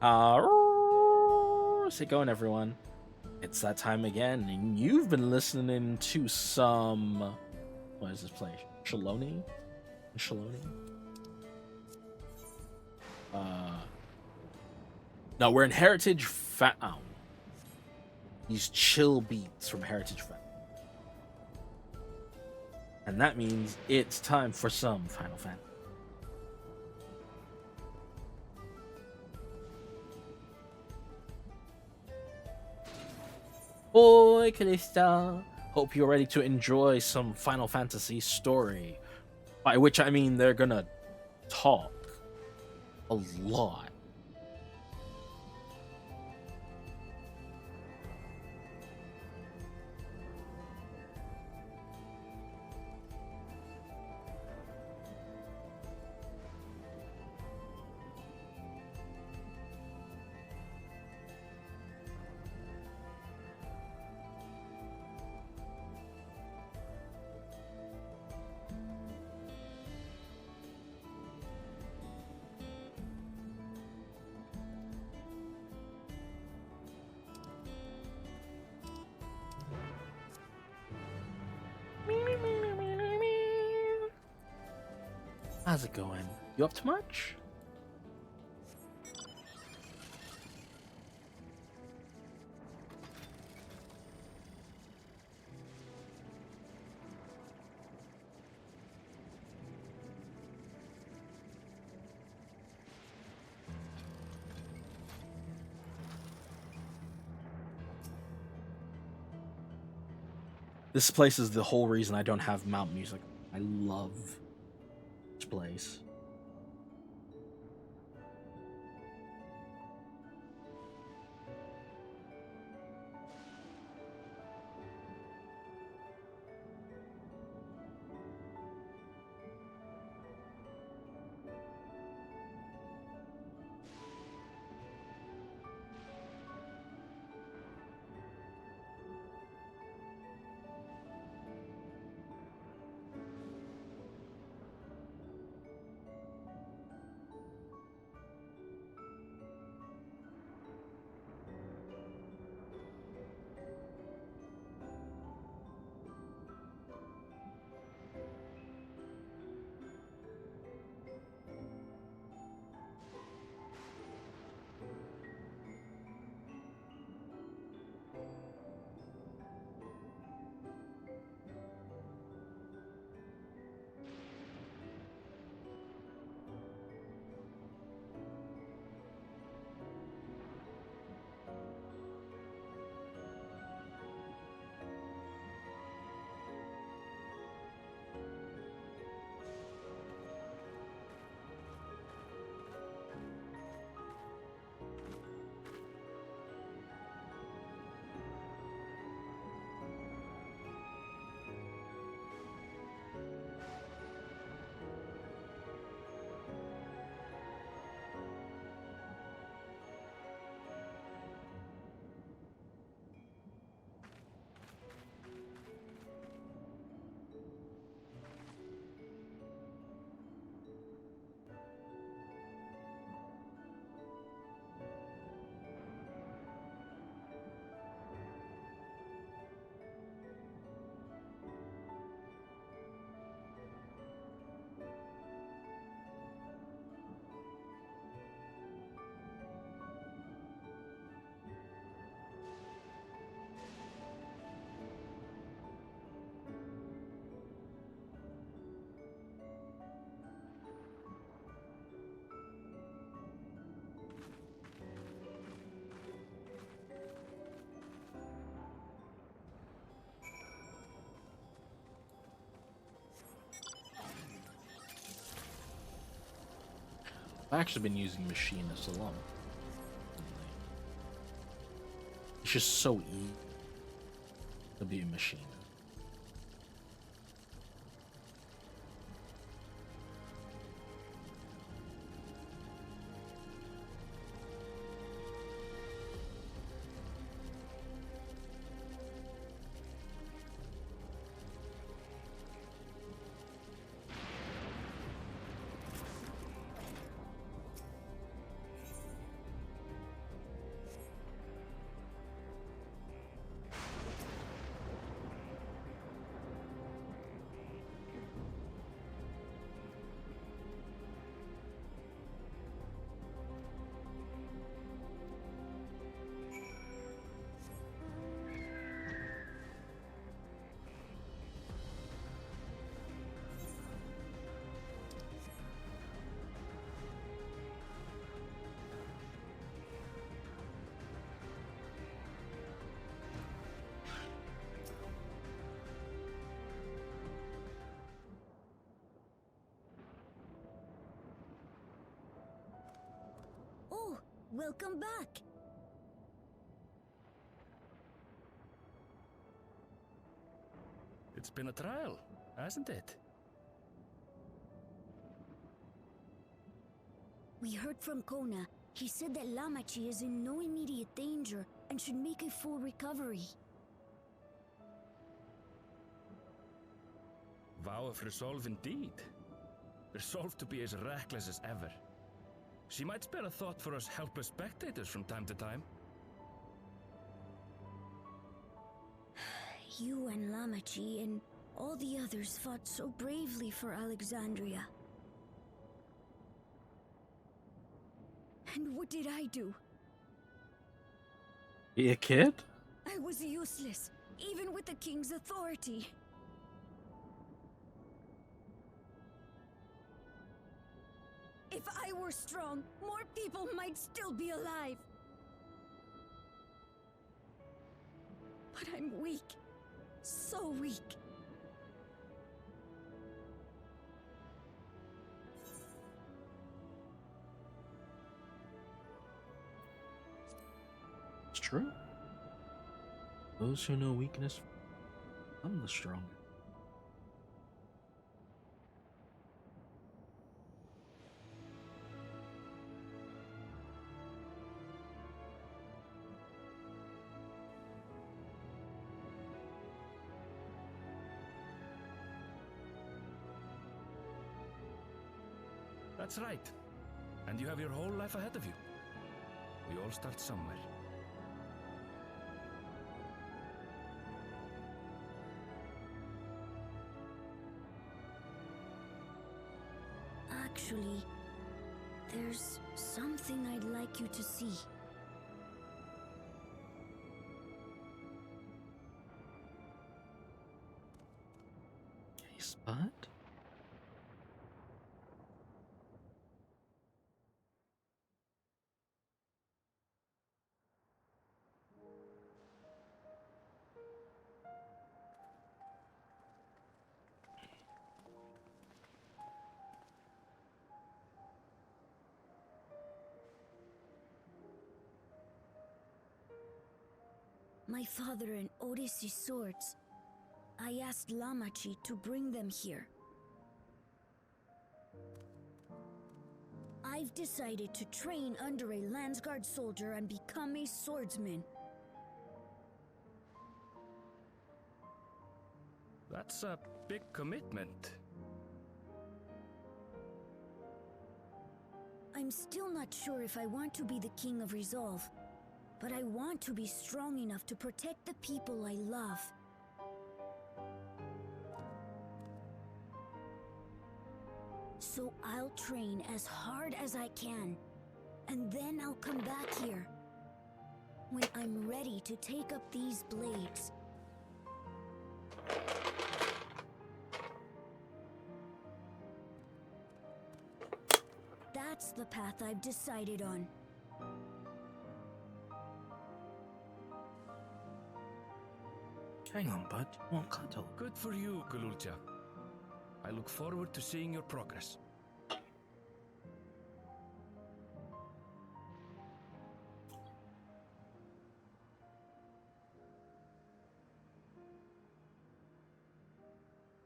How's it going, everyone? It's that time again, and you've been listening to some. What is this place? Shaloni? Shaloni? No, we're in Heritage Found. These chill beats from Heritage Found. And that means it's time for some Final Fantasy. Oi, Calista! Hope you're ready to enjoy some Final Fantasy story. By which I mean they're gonna talk a lot. How's it going? You up to much? This place is the whole reason I don't have mount music. I love this place. I've actually been using Machinist a lot. It's just so easy to be a machine. welcome back. It's been a trial, hasn't it? We heard from Kona. He said that Lamachi is in no immediate danger and should make a full recovery. Vow of resolve indeed. Resolved to be as reckless as ever. She might spare a thought for us helpless spectators from time to time. You and Lamachi and all the others fought so bravely for Alexandria. And what did I do? Be a kid? I was useless, even with the king's authority. If I were strong, more people might still be alive. But I'm weak. So weak. It's true. Those who know weakness, I'm the stronger. That's right. And you have your whole life ahead of you. We all start somewhere. Actually, there's something I'd like you to see. A spot? My father and Odyssey's swords. I asked Lamachi to bring them here. I've decided to train under a Landsguard soldier and become a swordsman. That's a big commitment. I'm still not sure if I want to be the King of Resolve, but I want to be strong enough to protect the people I love. So I'll train as hard as I can, and then I'll come back here when I'm ready to take up these blades. That's the path I've decided on. Hang on, bud. You won't cuddle. Good for you, Gululcha. I look forward to seeing your progress.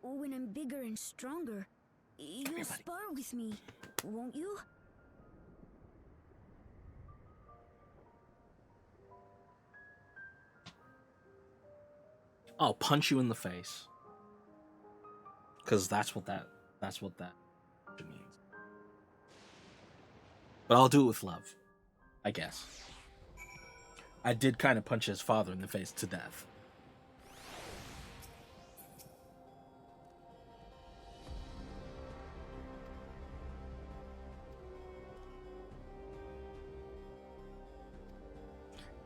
When I'm bigger and stronger, you'll spar with me, won't you? I'll punch you in the face. Cause that's what that means. But I'll do it with love, I guess. I did kind of punch his father in the face to death.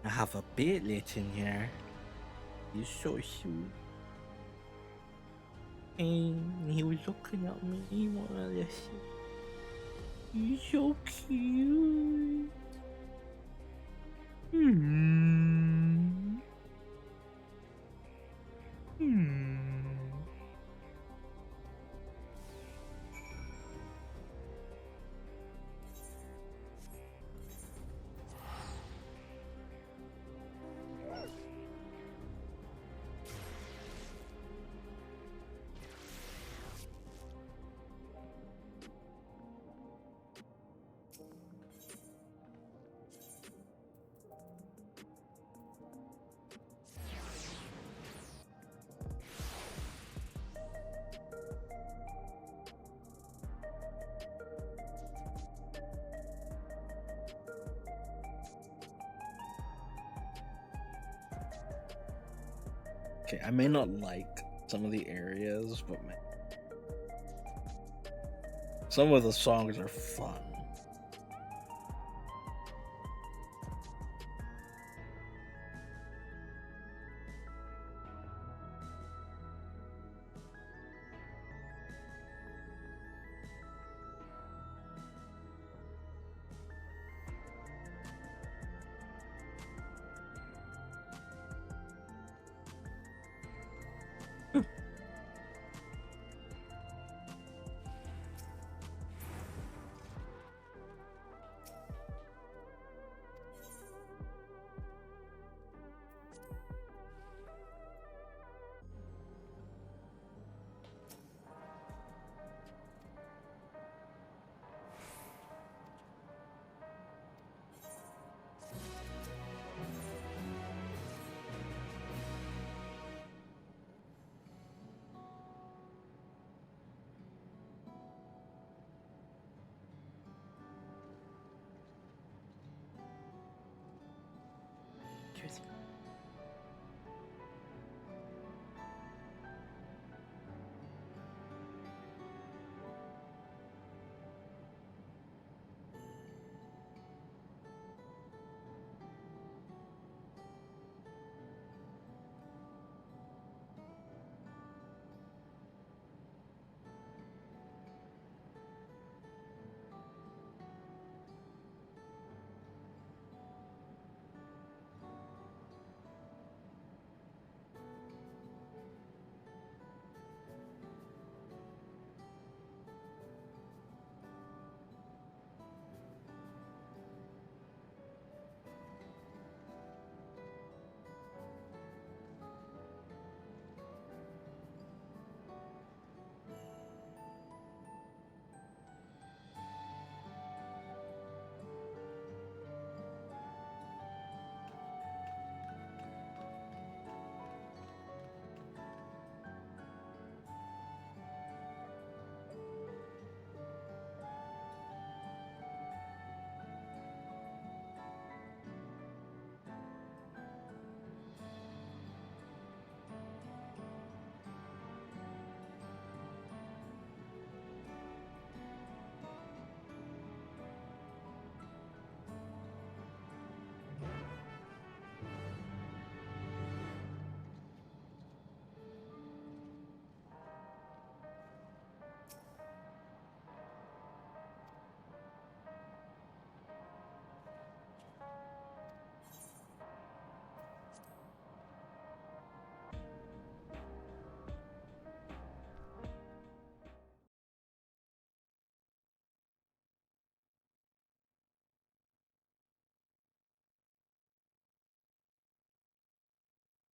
I have a beardlet in here. He's so cute. And he was looking at me. He wanted to see. He's so cute. Hmm. Okay, I may not like some of the areas, but man, some of the songs are fun. Cheers.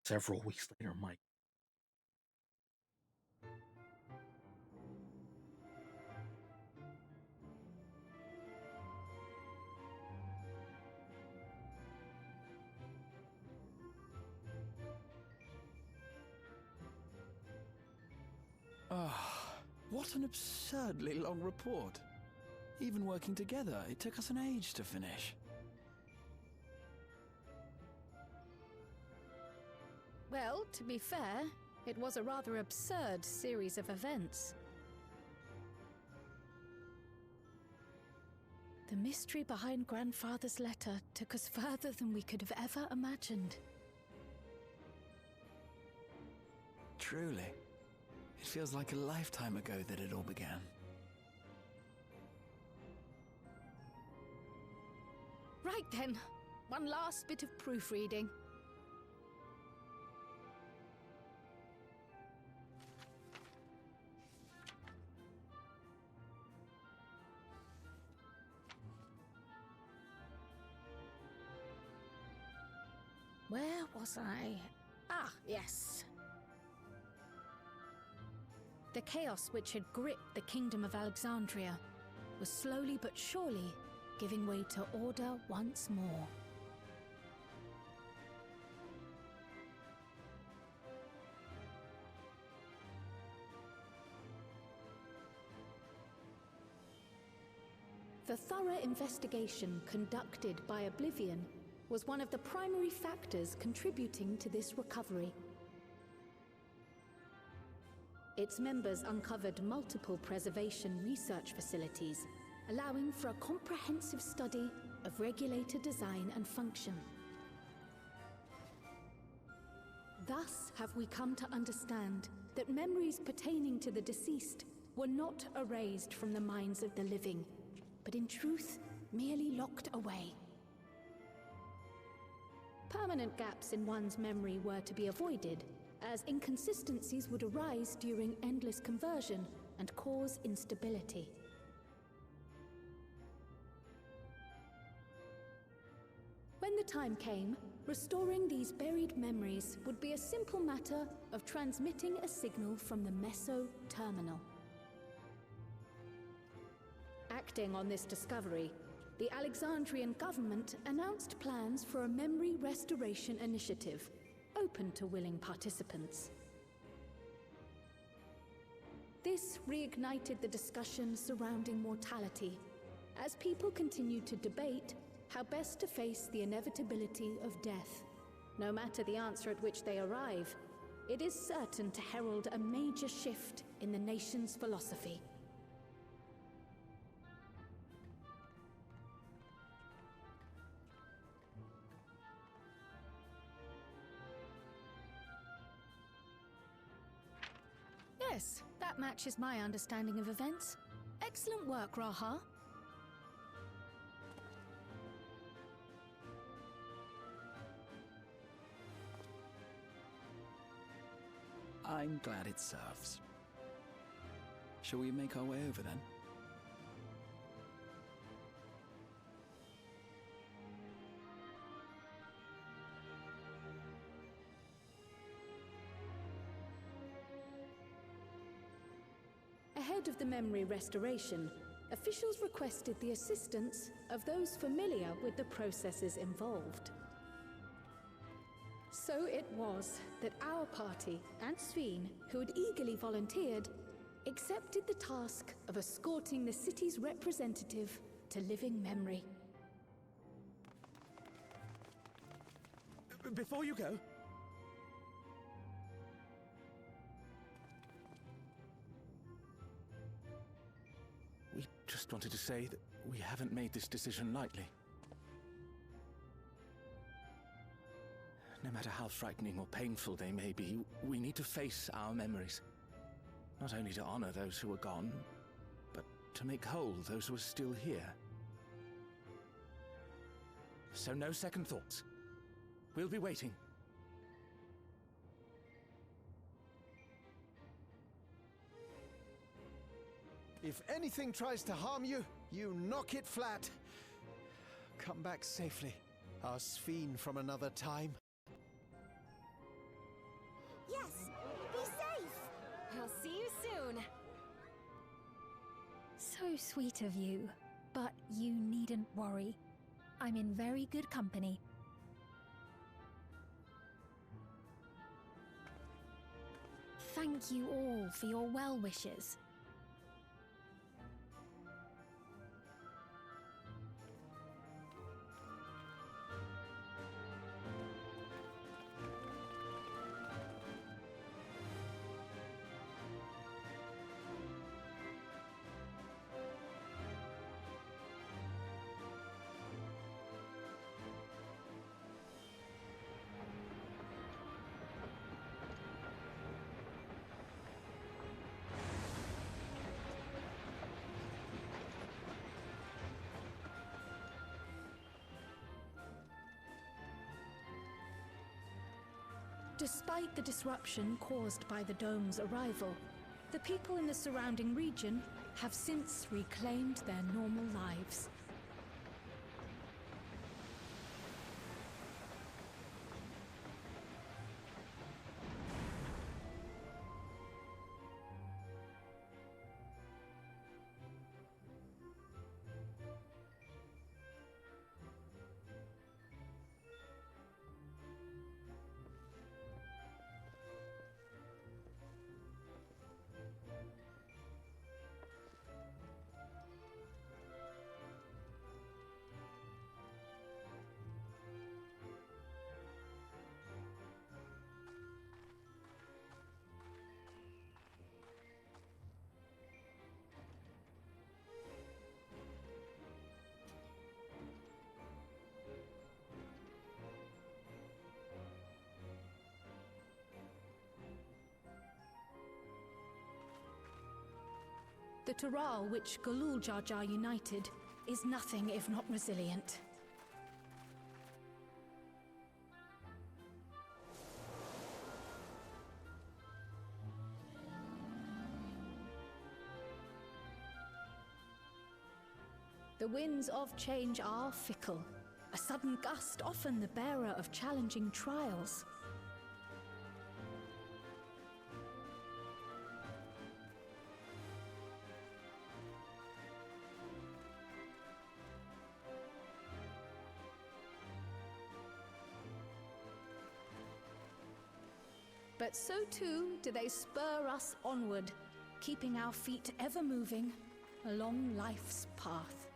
Several weeks later, Mike. Ah, what an absurdly long report. Even working together, it took us an age to finish. Well, to be fair, it was a rather absurd series of events. The mystery behind Grandfather's letter took us further than we could have ever imagined. Truly. It feels like a lifetime ago that it all began. Right then, one last bit of proofreading. Where was I? Ah, yes. The chaos which had gripped the kingdom of Alexandria was slowly but surely giving way to order once more. The thorough investigation conducted by Oblivion was one of the primary factors contributing to this recovery. its members uncovered multiple preservation research facilities, allowing for a comprehensive study of regulator design and function. Thus have we come to understand that memories pertaining to the deceased were not erased from the minds of the living, but in truth, merely locked away. Permanent gaps in one's memory were to be avoided, as inconsistencies would arise during endless conversion and cause instability. When the time came, restoring these buried memories would be a simple matter of transmitting a signal from the Meso terminal. Acting on this discovery, the Alexandrian government announced plans for a memory restoration initiative, open to willing participants. This reignited the discussion surrounding mortality, as people continued to debate how best to face the inevitability of death. No matter the answer at which they arrive, it is certain to herald a major shift in the nation's philosophy. Yes, that matches my understanding of events. Excellent work, Raha. I'm glad it serves. Shall we make our way over then? Ahead of the memory restoration, officials requested the assistance of those familiar with the processes involved. So it was that our party and Sphene, who had eagerly volunteered, accepted the task of escorting the city's representative to living memory. Before you go, we just wanted to say that we haven't made this decision lightly. No matter how frightening or painful they may be, we need to face our memories. Not only to honor those who are gone, but to make whole those who are still here. So no second thoughts. We'll be waiting. If anything tries to harm you, you knock it flat. Come back safely, our Sphene from another time. Yes! Be safe! I'll see you soon! So sweet of you, but you needn't worry. I'm in very good company. Thank you all for your well wishes. Despite the disruption caused by the dome's arrival, the people in the surrounding region have since reclaimed their normal lives. The Taral which Galul Jar Jar united is nothing if not resilient. The winds of change are fickle. A sudden gust often the bearer of challenging trials. But so too do they spur us onward, keeping our feet ever moving along life's path.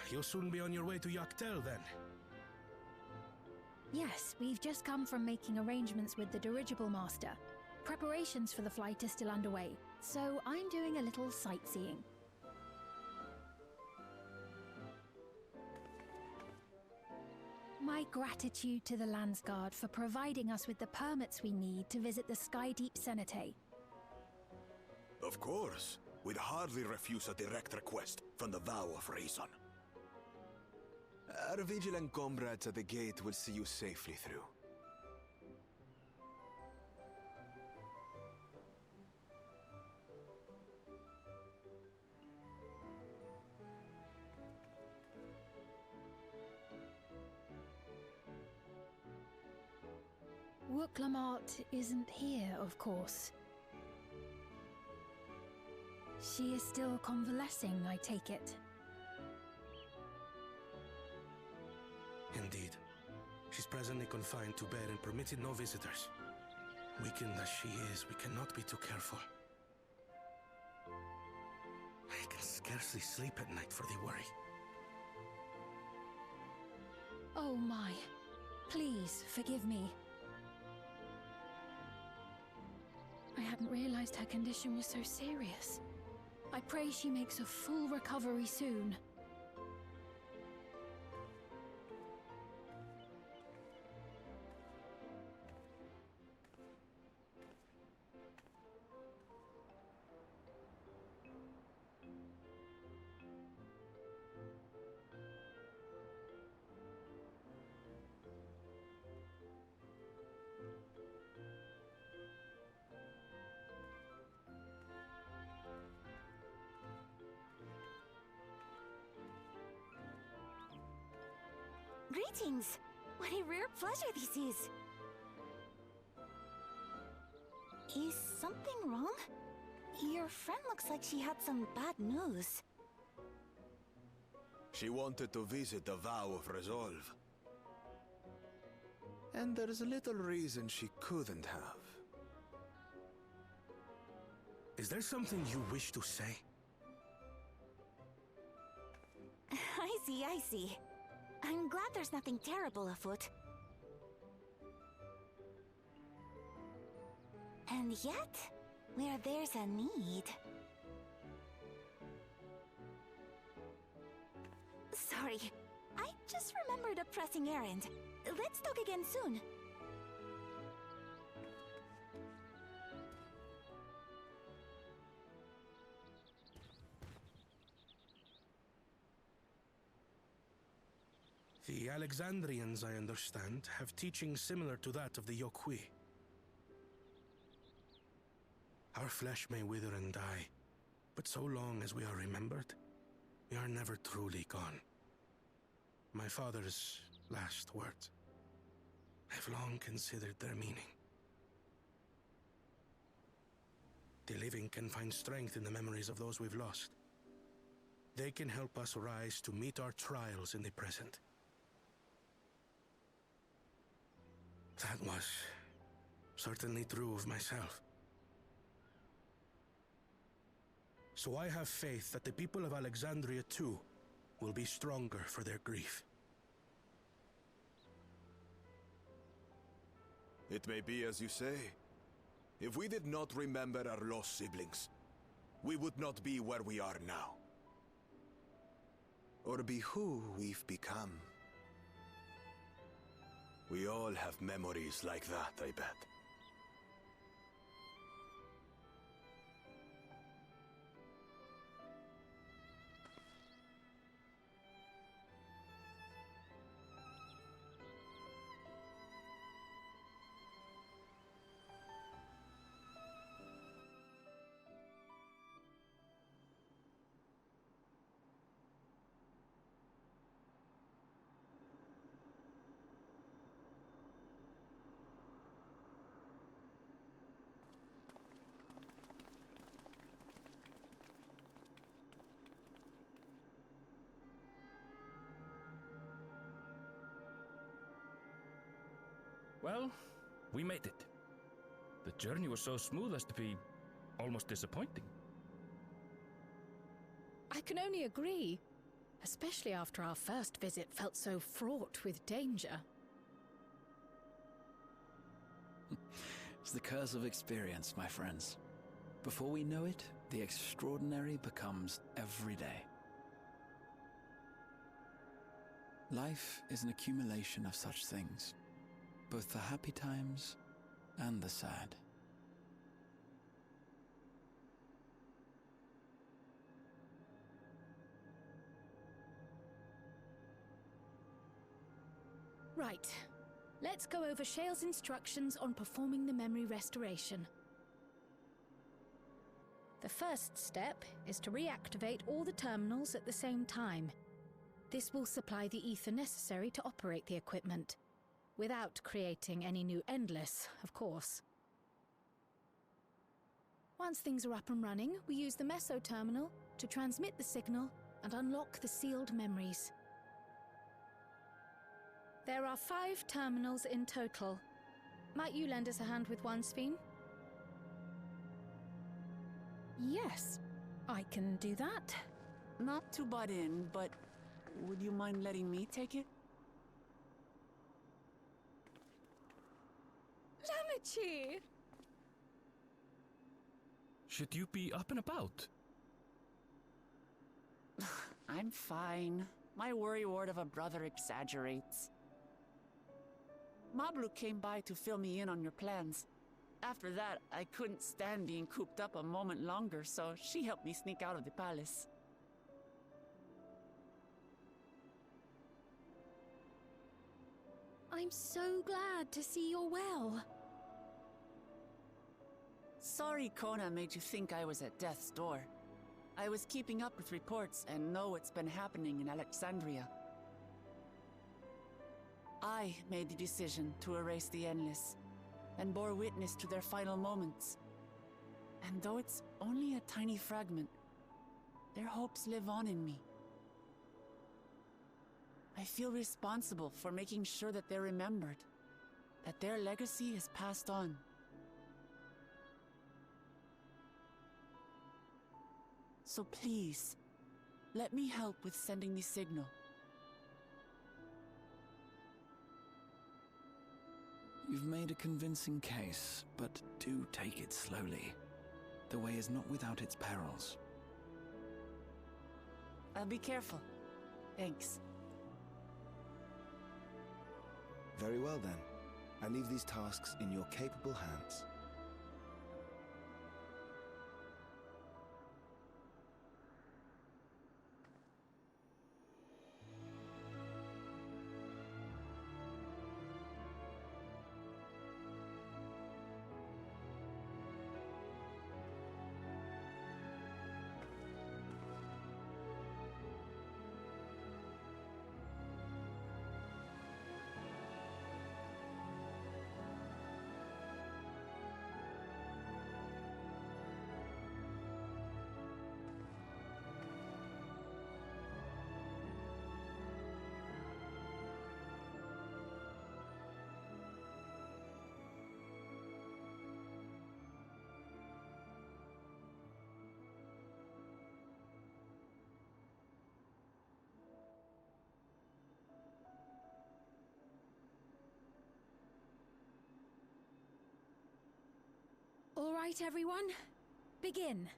You'll soon be on your way to Yaktel, then? Yes, we've just come from making arrangements with the dirigible master. Preparations for the flight are still underway, so I'm doing a little sightseeing. My gratitude to the Landsguard for providing us with the permits we need to visit the Skydeep Cenotaph. Of course. We'd hardly refuse a direct request from the Vow of Reason. Our vigilant comrades at the gate will see you safely through. Wooklamart isn't here, of course. She is still convalescing, I take it. Indeed. She's presently confined to bed and permitted no visitors. Weakened as she is, we cannot be too careful. I can scarcely sleep at night for the worry. Oh my. Please, forgive me. I hadn't realized her condition was so serious. I pray she makes a full recovery soon. Greetings! What a rare pleasure this is! Is something wrong? Your friend looks like she had some bad news. She wanted to visit the Vow of Resolve. And there's little reason she couldn't have. Is there something you wish to say? I see. I'm glad there's nothing terrible afoot. And yet, where there's a need... Sorry, I just remembered a pressing errand. Let's talk again soon. The Alexandrians, I understand, have teachings similar to that of the Yokui. Our flesh may wither and die, but so long as we are remembered, we are never truly gone. My father's last words. I've long considered their meaning. living can find strength in the memories of those we've lost. They can help us rise to meet our trials in the present. That was certainly true of myself. So I have faith that the people of Alexandria too will be stronger for their grief. It may be as you say. If we did not remember our lost siblings, we would not be where we are now. Or be who we've become. We all have memories like that, I bet. Well, we made it. The journey was so smooth as to be almost disappointing. I can only agree, especially after our first visit felt so fraught with danger. It's the curse of experience, my friends. Before we know it, the extraordinary becomes every day. Life is an accumulation of such things, both the happy times and the sad. Right. Let's go over Shale's instructions on performing the memory restoration. The first step is to reactivate all the terminals at the same time. This will supply the ether necessary to operate the equipment, without creating any new Endless, of course. Once things are up and running, we use the Meso terminal to transmit the signal and unlock the sealed memories. There are 5 terminals in total. Might you lend us a hand with one, Sphene? Yes, I can do that. Not to butt in, but would you mind letting me take it? Lamichi! Should you be up and about? I'm fine. My worrywart of a brother exaggerates. Mablu came by to fill me in on your plans. After that, I couldn't stand being cooped up a moment longer, so she helped me sneak out of the palace. I'm so glad to see you're well. Sorry Kona made you think I was at death's door. I was keeping up with reports and know what's been happening in Alexandria. I made the decision to erase the Endless, and bore witness to their final moments. And though it's only a tiny fragment, their hopes live on in me. I feel responsible for making sure that they're remembered, that their legacy is passed on. So please, let me help with sending the signal. You've made a convincing case, but do take it slowly. The way is not without its perils. I'll be careful. Thanks. Very well then. I leave these tasks in your capable hands. Right, everyone? Begin.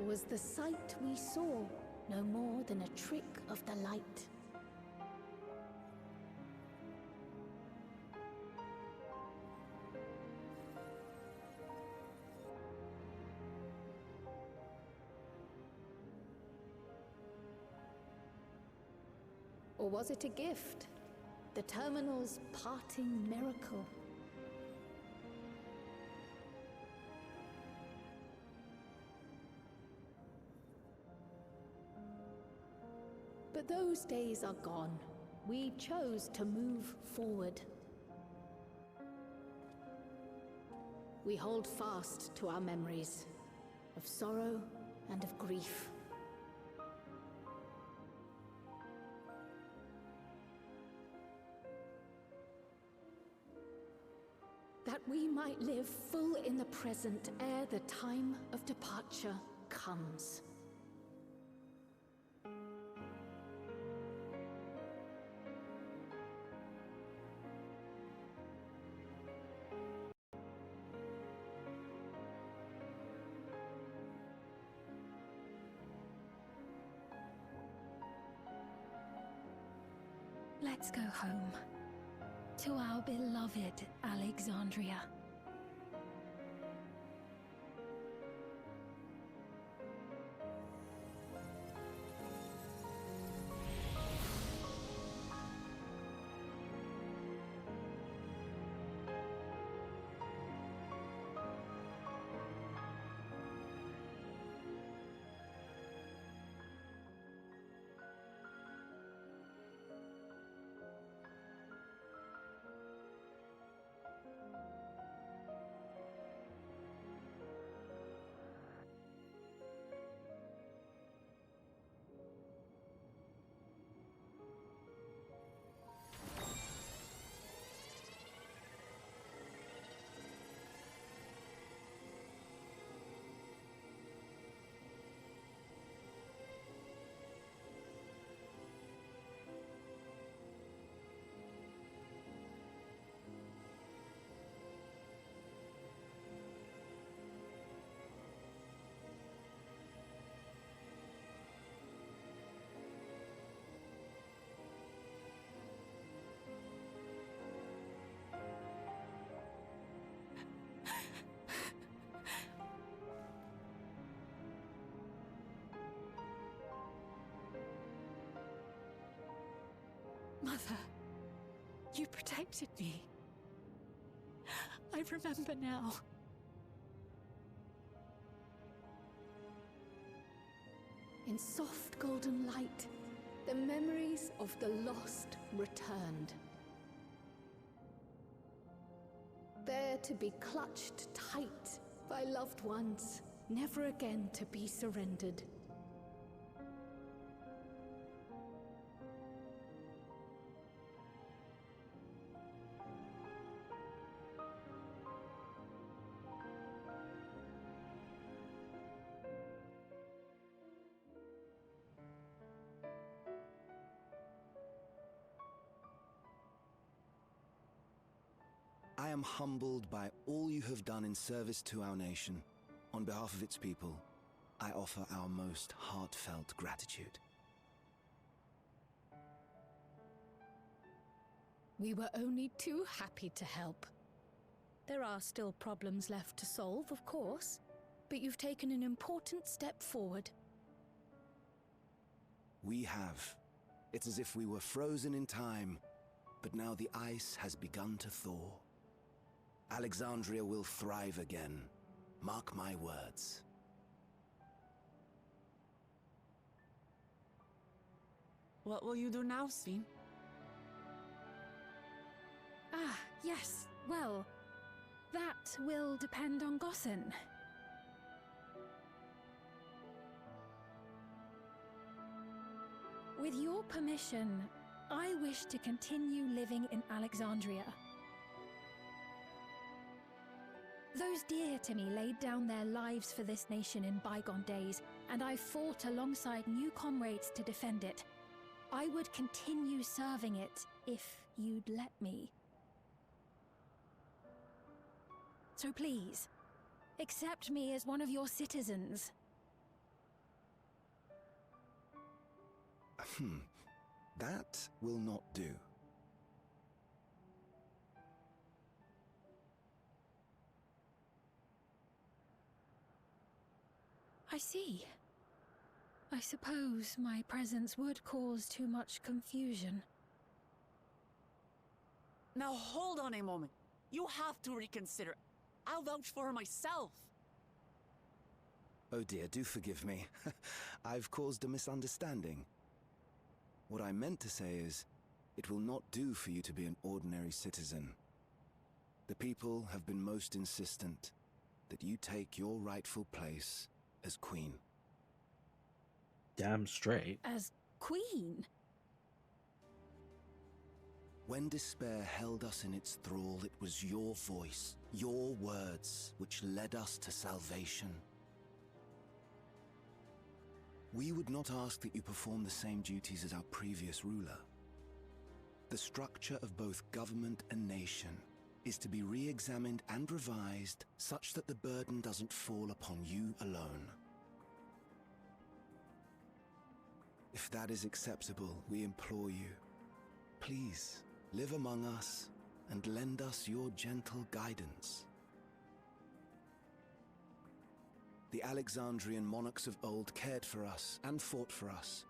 Was the sight we saw no more than a trick of the light? Or was it a gift? The Terminal's parting miracle? But those days are gone. We chose to move forward. We hold fast to our memories of sorrow and of grief. That we might live full in the present ere the time of departure comes. Let's go home. To our beloved Alexandria. Mother, you protected me. I remember now. In soft golden light, the memories of the lost returned. There to be clutched tight by loved ones, never again to be surrendered. I am humbled by all you have done in service to our nation. On behalf of its people, I offer our most heartfelt gratitude. We were only too happy to help. There are still problems left to solve, of course, but you've taken an important step forward. We have. It's as if we were frozen in time, but now the ice has begun to thaw. Alexandria will thrive again. Mark my words. What will you do now, Sven? Ah, yes. Well, that will depend on Gossen. With your permission, I wish to continue living in Alexandria. Those dear to me laid down their lives for this nation in bygone days, and I fought alongside new comrades to defend it. I would continue serving it if you'd let me. So please, accept me as one of your citizens. That will not do. I see. I suppose my presence would cause too much confusion. Now hold on a moment. You have to reconsider. I'll vouch for her myself. Oh dear, do forgive me. I've caused a misunderstanding. What I meant to say is, it will not do for you to be an ordinary citizen. The people have been most insistent that you take your rightful place as queen. Damn straight. As queen? When despair held us in its thrall, it was your voice, your words, which led us to salvation. We would not ask that you perform the same duties as our previous ruler. The structure of both government and nation is to be re-examined and revised such that the burden doesn't fall upon you alone. If that is acceptable, we implore you, please live among us and lend us your gentle guidance. The Alexandrian monarchs of old cared for us and fought for us,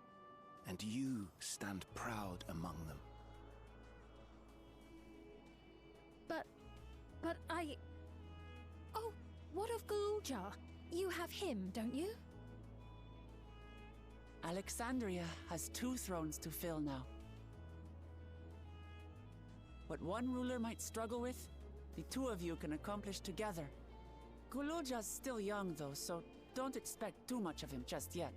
and you stand proud among them. But I... Oh, what of Galuja? You have him, don't you? Alexandria has 2 thrones to fill now. What one ruler might struggle with, the 2 of you can accomplish together. Guluja's still young though, so don't expect too much of him just yet.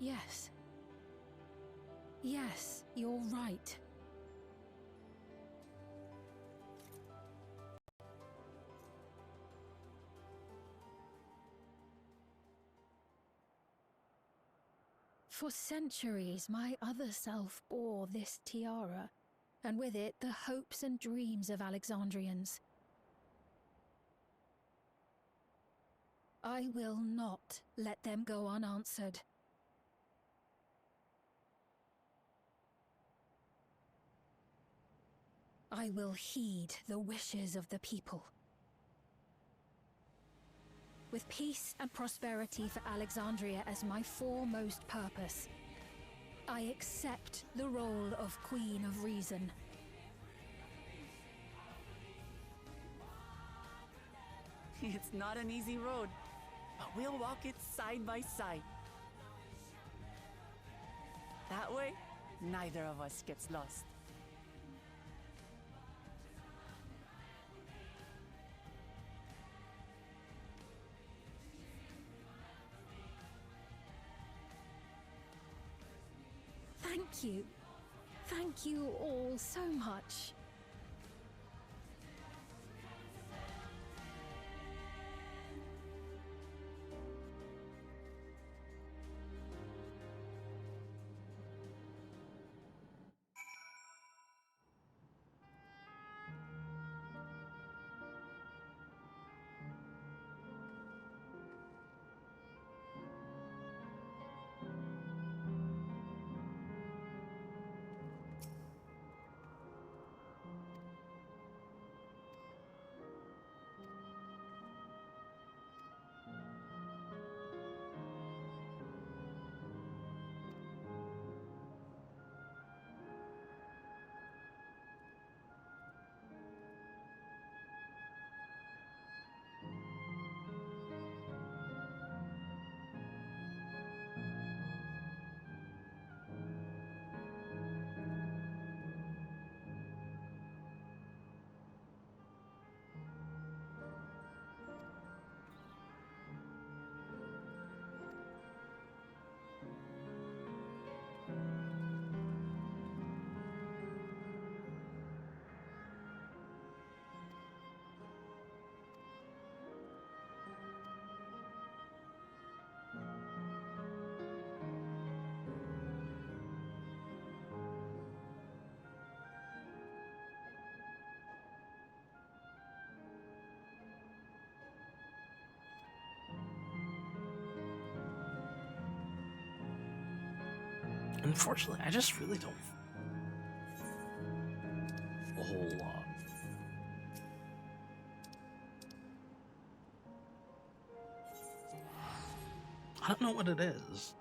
Yes. Yes, you're right. For centuries, my other self bore this tiara, and with it the hopes and dreams of Alexandrians. I will not let them go unanswered. I will heed the wishes of the people. With peace and prosperity for Alexandria as my foremost purpose, I accept the role of Queen of Reason. It's not an easy road, but we'll walk it side by side. That way, neither of us gets lost. Thank you. Thank you all so much. Unfortunately, I just really don't a whole lot. I don't know what it is.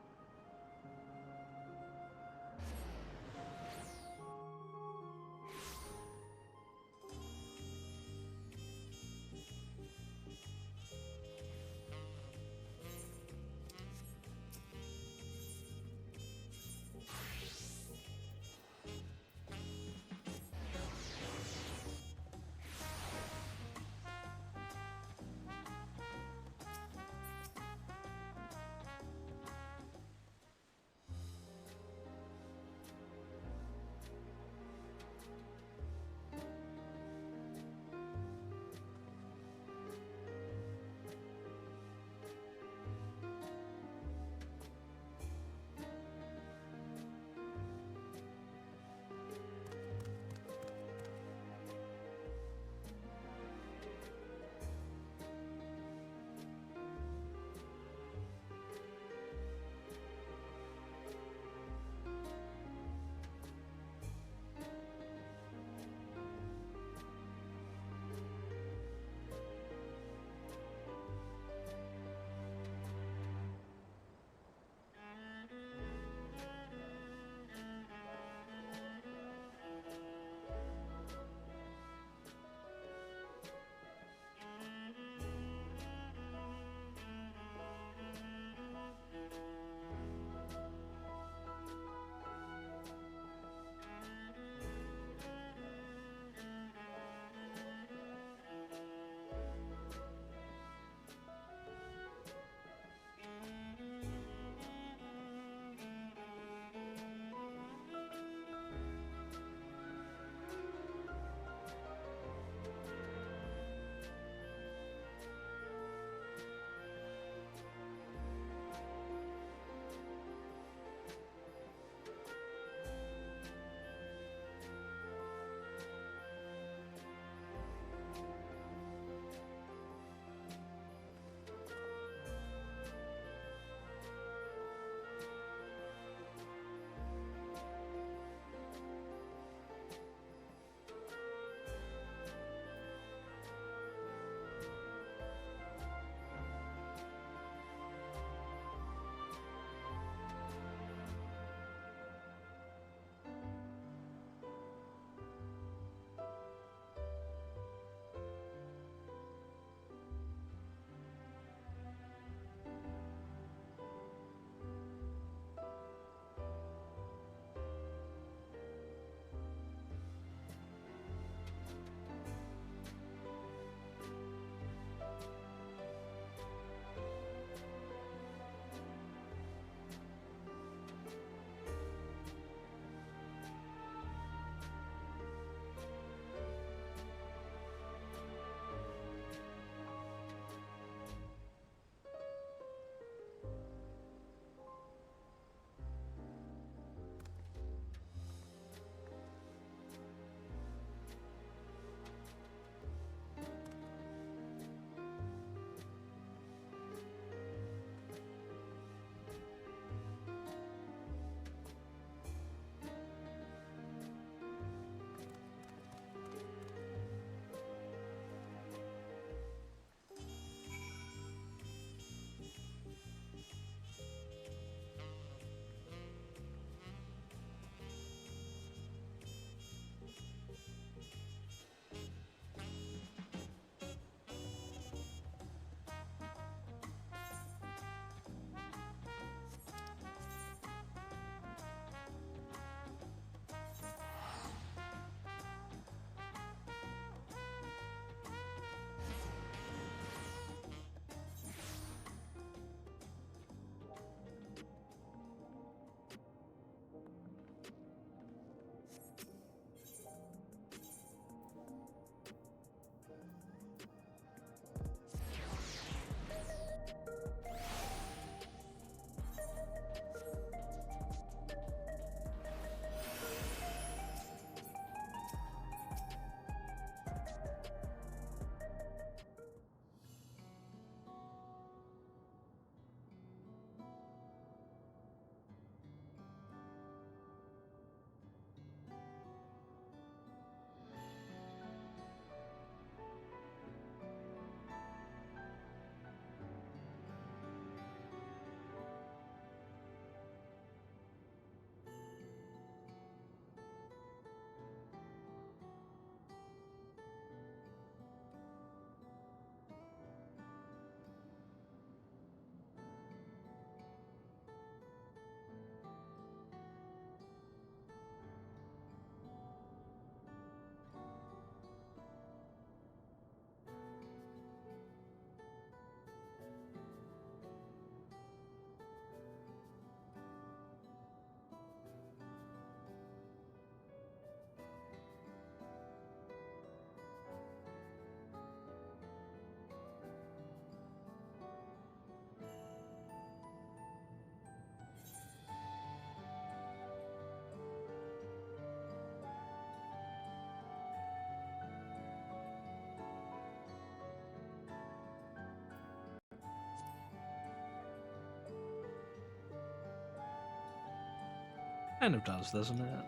Kind of does, doesn't it?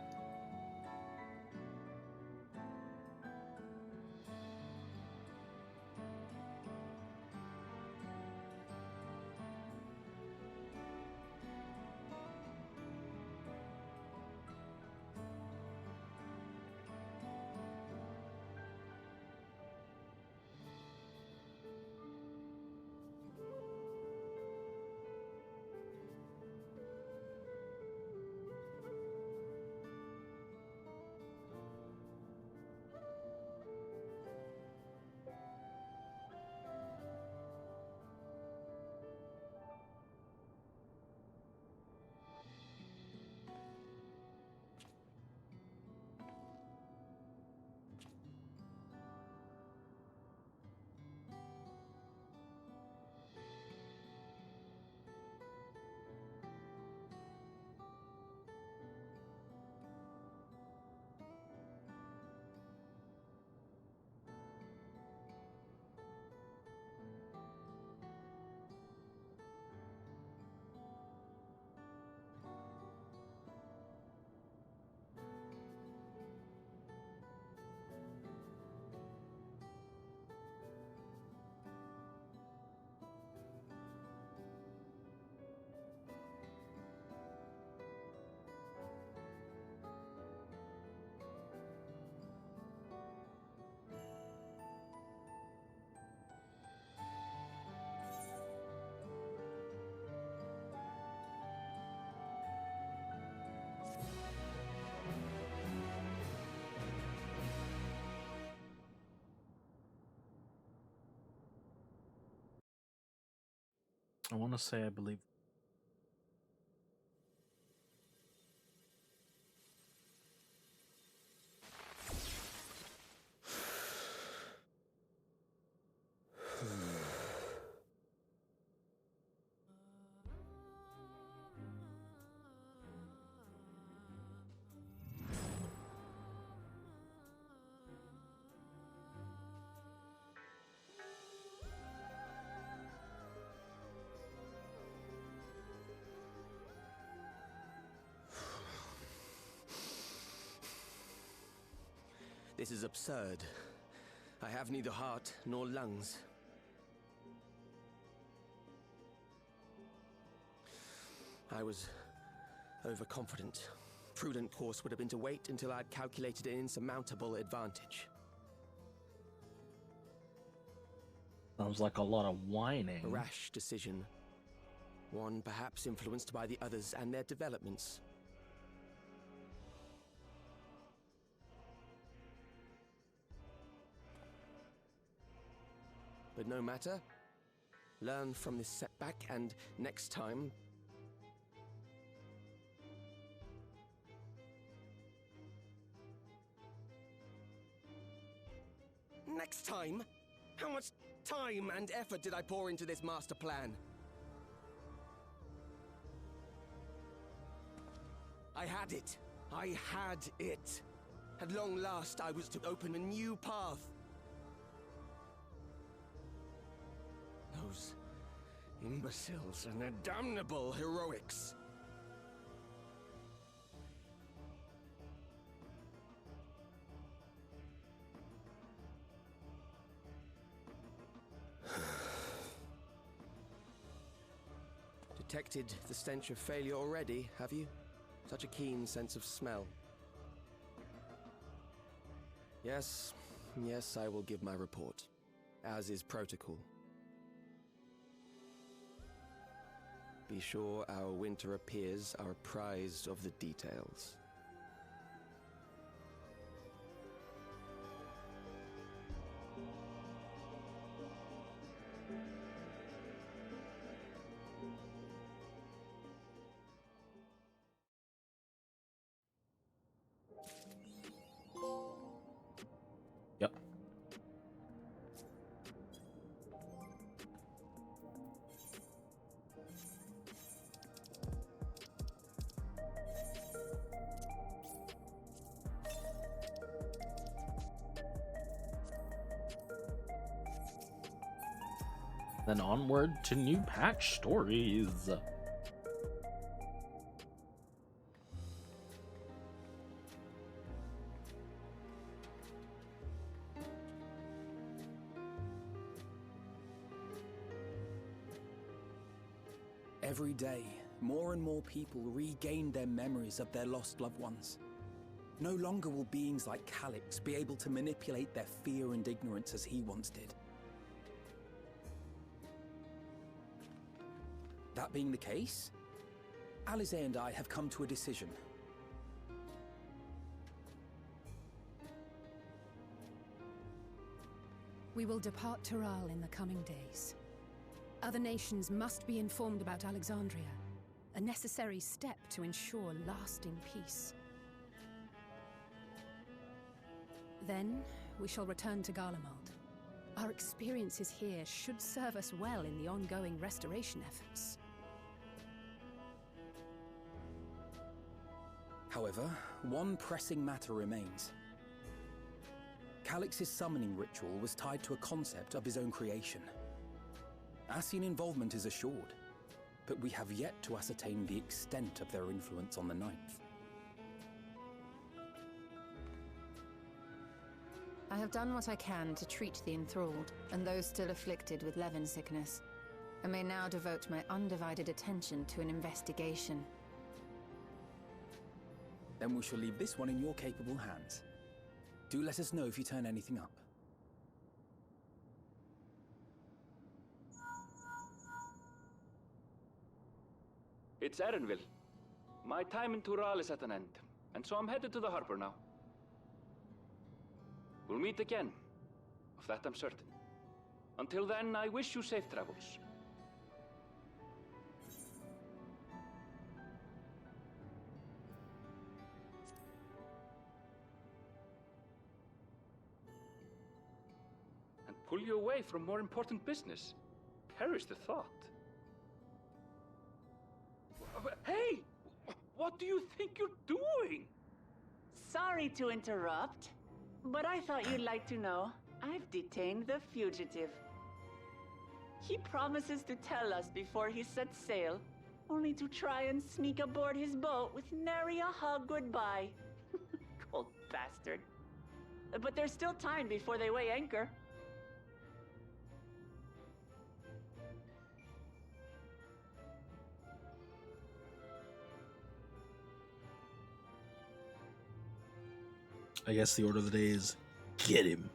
I want to say I believe. This is absurd. I have neither heart nor lungs. I was overconfident. Prudent course would have been to wait until I'd calculated an insurmountable advantage. Sounds like a lot of whining. A rash decision. One perhaps influenced by the others and their developments. But no matter. Learn from this setback, and next time... Next time? How much time and effort did I pour into this master plan? I had it. I had it. At long last, I was to open a new path. Those imbeciles and their damnable heroics. Detected the stench of failure already, have you? Such a keen sense of smell. Yes, I will give my report, as is protocol. Be sure our winter peers are apprised of the details. Yep. Then onward to new patch stories. Every day, more and more people regain their memories of their lost loved ones. No longer will beings like Calix be able to manipulate their fear and ignorance as he once did. That being the case, Alize and I have come to a decision. We will depart Tural in the coming days. Other nations must be informed about Alexandria, a necessary step to ensure lasting peace. Then, we shall return to Garlemald. Our experiences here should serve us well in the ongoing restoration efforts. However, one pressing matter remains. Calix's summoning ritual was tied to a concept of his own creation. Ascian involvement is assured, but we have yet to ascertain the extent of their influence on the Ninth. I have done what I can to treat the enthralled and those still afflicted with Levin sickness. I may now devote my undivided attention to an investigation. Then we shall leave this one in your capable hands. Do let us know if you turn anything up. It's Erenville. My time in Tural is at an end, and so I'm headed to the harbor now. We'll meet again, of that I'm certain. Until then, I wish you safe travels. And pull you away from more important business. Perish the thought. Hey! What do you think you're doing? Sorry to interrupt, but I thought you'd like to know. I've detained the fugitive. He promises to tell us before he sets sail, only to try and sneak aboard his boat with nary a hug goodbye. Cold bastard. But there's still time before they weigh anchor. I guess the order of the day is get him.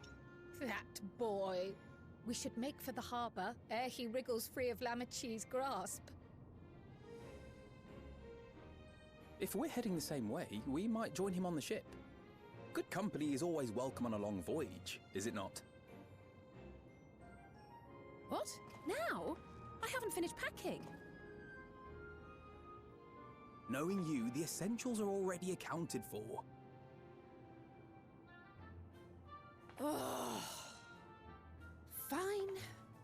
That boy. We should make for the harbour ere he wriggles free of Lamachi's grasp. If we're heading the same way, we might join him on the ship. Good company is always welcome on a long voyage, is it not? What? Now? I haven't finished packing. Knowing you, the essentials are already accounted for. Oh. Fine,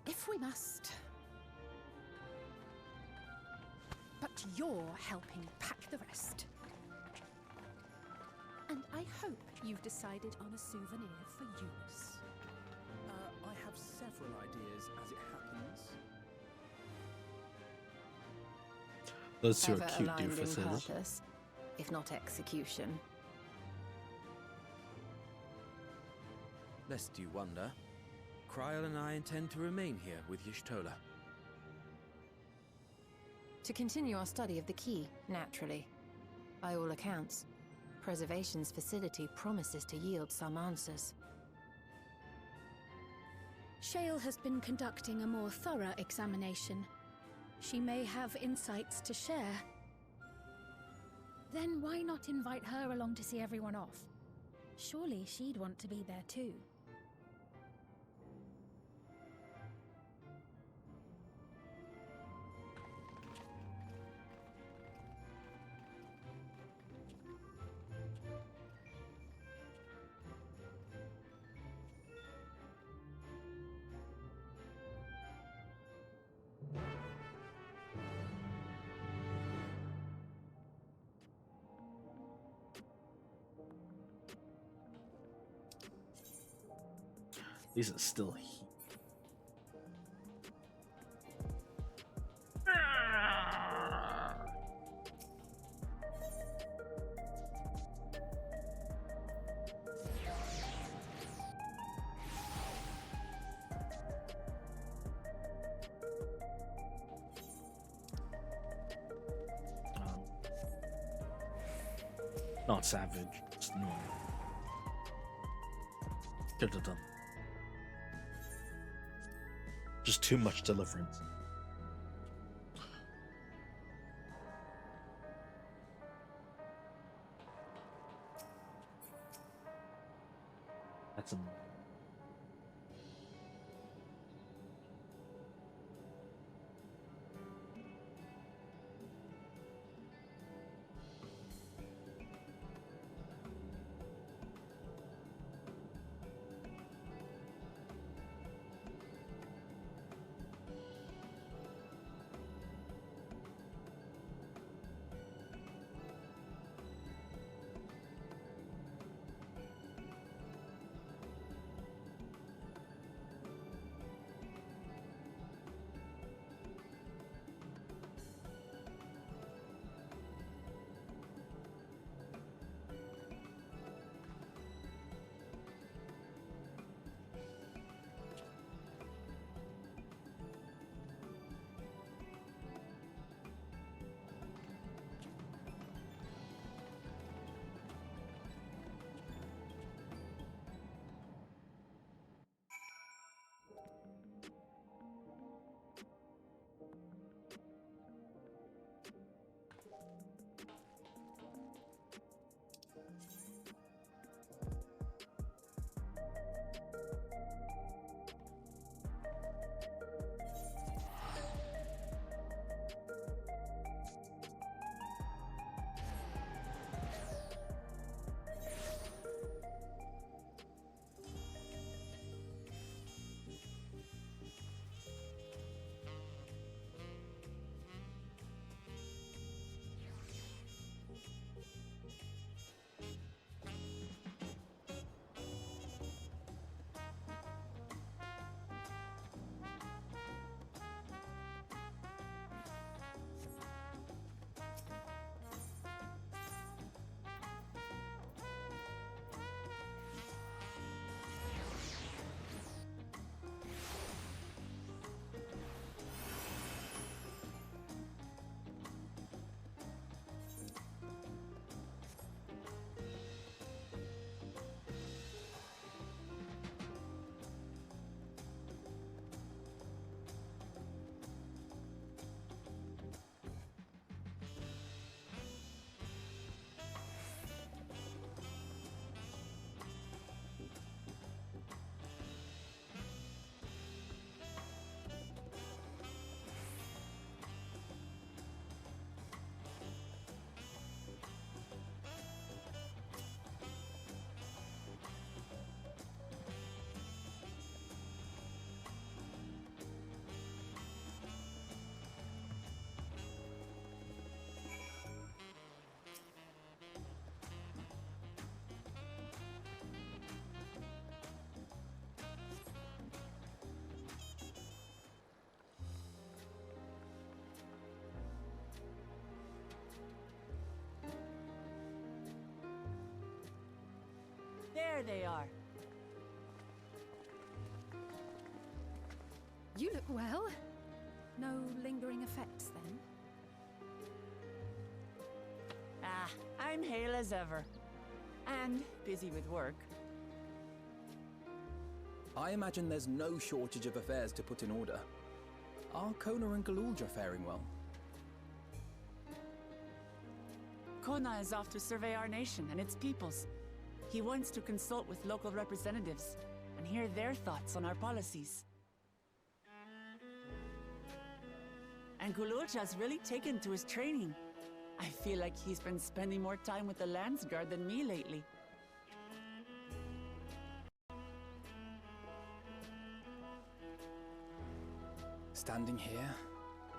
if we must. But you're helping pack the rest. And I hope you've decided on a souvenir for Eunice. I have several ideas as it happens. Those two are Ever cute aligned in doofuses. purpose, if not execution. Lest you wonder, Kryl and I intend to remain here with Y'shtola. To continue our study of the key, naturally. By all accounts, Preservation's facility promises to yield some answers. Shale has been conducting a more thorough examination. She may have insights to share. Then why not invite her along to see everyone off? Surely she'd want to be there too. These are still heat. Not savage, just normal. Could have done. Just too much deliverance. That's a There they are. You look well. No lingering effects, then? Ah, I'm hale as ever. And busy with work. I imagine there's no shortage of affairs to put in order. Are Kona and Galulja faring well? Kona is off to survey our nation and its peoples. He wants to consult with local representatives and hear their thoughts on our policies. And Galulja's really taken to his training. I feel like he's been spending more time with the Landsguard than me lately. Standing here,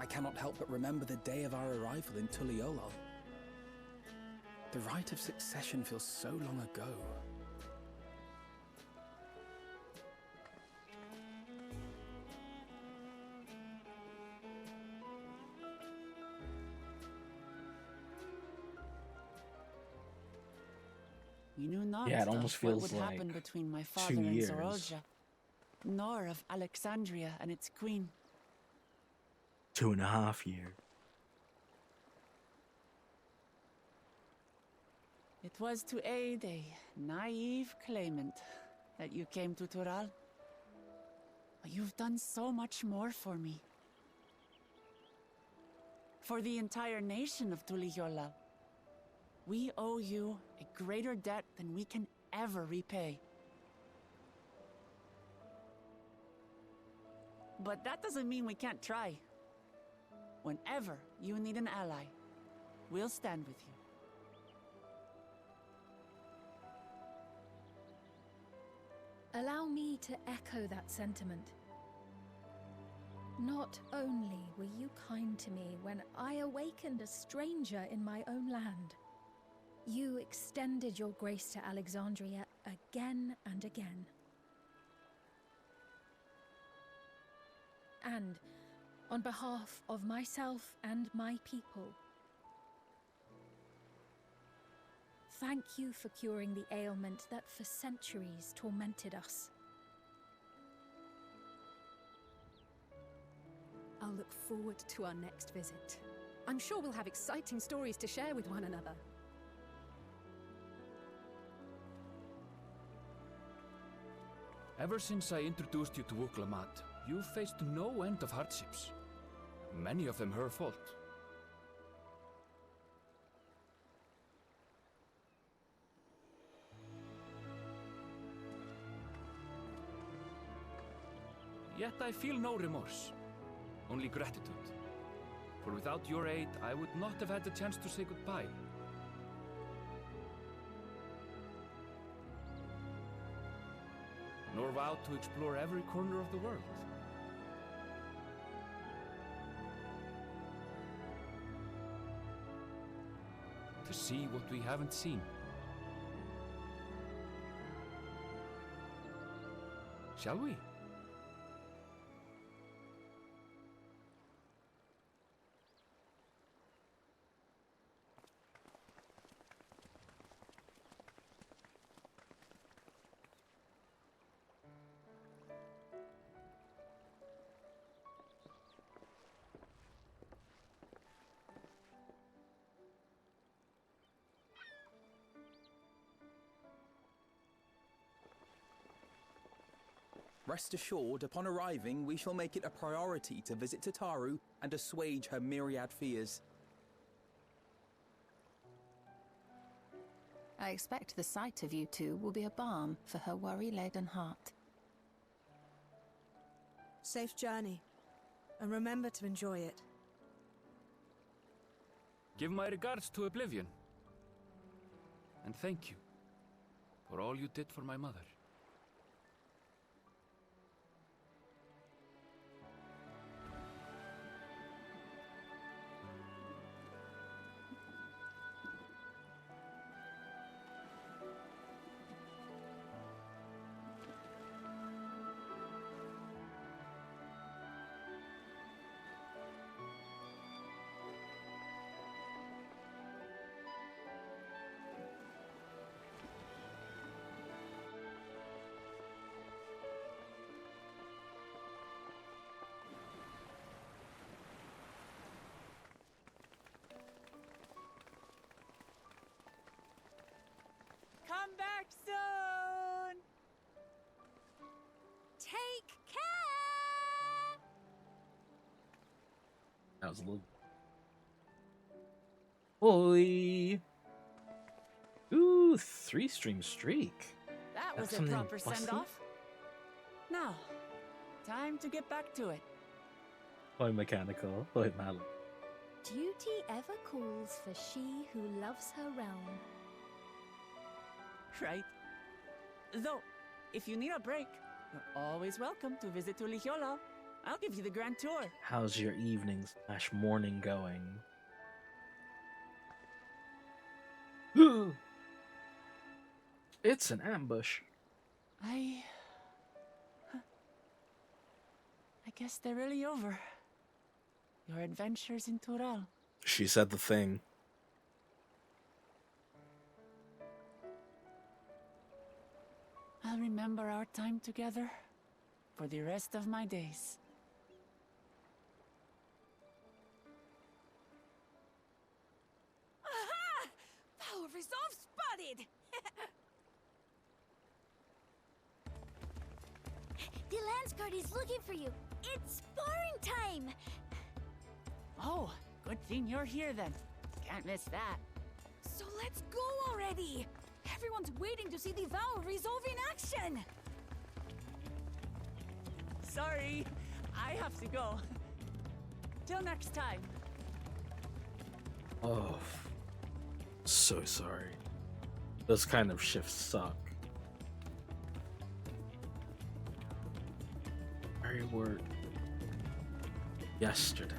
I cannot help but remember the day of our arrival in Tuliolol. The rite of succession feels so long ago. We knew not Yeah, it almost of what feels would like happen between my 2 father and years. Zorolja, nor of Alexandria and its queen. 2.5 years. It was to aid a naive claimant that you came to Tural. But you've done so much more for me. For the entire nation of Tuliyola. We owe you a greater debt than we can ever repay. But that doesn't mean we can't try. Whenever you need an ally, we'll stand with you. Allow me to echo that sentiment. Not only were you kind to me when I awakened a stranger in my own land, you extended your grace to Alexandria again and again. And on behalf of myself and my people, thank you for curing the ailment that for centuries tormented us. I'll look forward to our next visit. I'm sure we'll have exciting stories to share with one another. Ever since I introduced you to Wuklamat, you've faced no end of hardships. Many of them her fault. Yet I feel no remorse, only gratitude. For without your aid, I would not have had the chance to say goodbye. Nor vowed to explore every corner of the world. To see what we haven't seen. Shall we? Rest assured, upon arriving, we shall make it a priority to visit Tataru and assuage her myriad fears. I expect the sight of you two will be a balm for her worry-laden heart. Safe journey, and remember to enjoy it. Give my regards to Oblivion. And thank you for all you did for my mother. Come back soon! Take care! That was a little... Boy! Ooh, 3-stream streak. That was That's a something proper bossy. send-off. Now, time to get back to it. Boy mechanical, boy Malik. Duty ever calls for she who loves her realm. Right. Though, if you need a break, you're always welcome to visit Tuliyola. I'll give you the grand tour. How's your evening / morning going? It's an ambush. I guess they're really over. Your adventures in Tural. She said the thing. I'll remember our time together for the rest of my days. Aha! Power resolve spike! spotted! The Lance Guard is looking for you. It's sparring time! Oh, good thing you're here then. Can't miss that. So let's go already! Everyone's waiting to see the vow resolve in action! Sorry, I have to go. Till next time. Oh, so sorry. Those kind of shifts suck. I worked yesterday.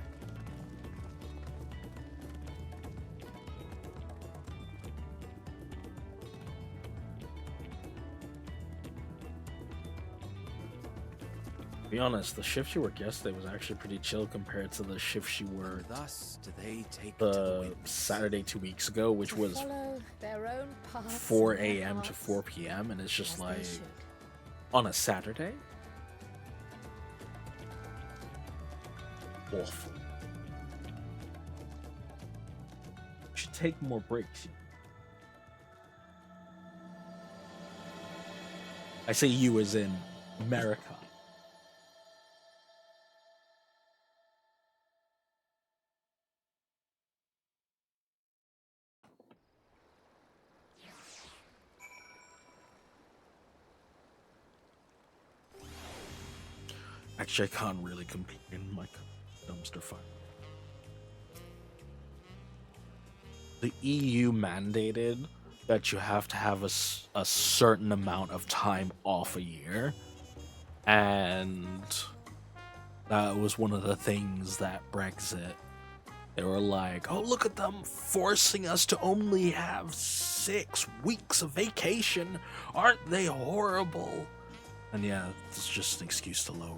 To be honest, the shift she worked yesterday was actually pretty chill compared to the shift she worked Thus do they take the Saturday 2 weeks ago, which was Follow their own paths 4 in their a.m. to hearts, 4 p.m. and it's just as they like should. on a Saturday. Awful. Should take more breaks. I say you as in America. Actually, I can't really complain. My dumpster fire. The EU mandated that you have to have a certain amount of time off a year, and that was one of the things that Brexit, they were like, oh, look at them forcing us to only have 6 weeks of vacation. Aren't they horrible? And yeah, it's just an excuse to lower.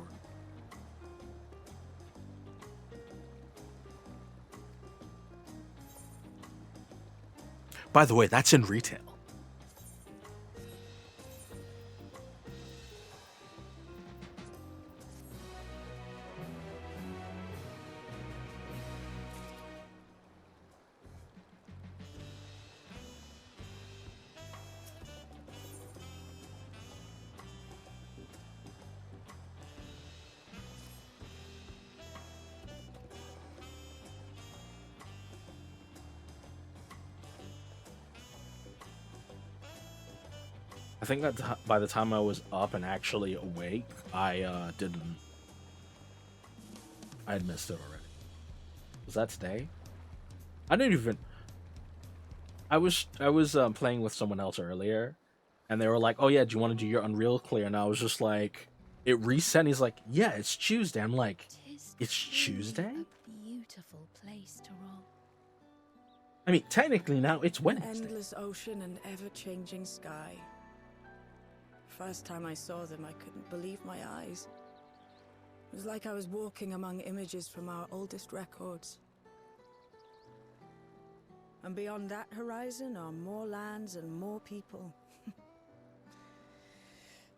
By the way, that's in retail. I think that by the time I was up and actually awake, I didn't. I had missed it already. Was that today? I didn't even. I was playing with someone else earlier, and they were like, "Oh yeah, do you want to do your Unreal clear?" And I was just like, "It reset." And he's like, "Yeah, it's Tuesday." I'm like, "It's Tuesday?" Beautiful place to roll. I mean, technically now it's Wednesday. Endless ocean and ever-changing sky. First time I saw them, I couldn't believe my eyes. It was like I was walking among images from our oldest records. And beyond that horizon are more lands and more people.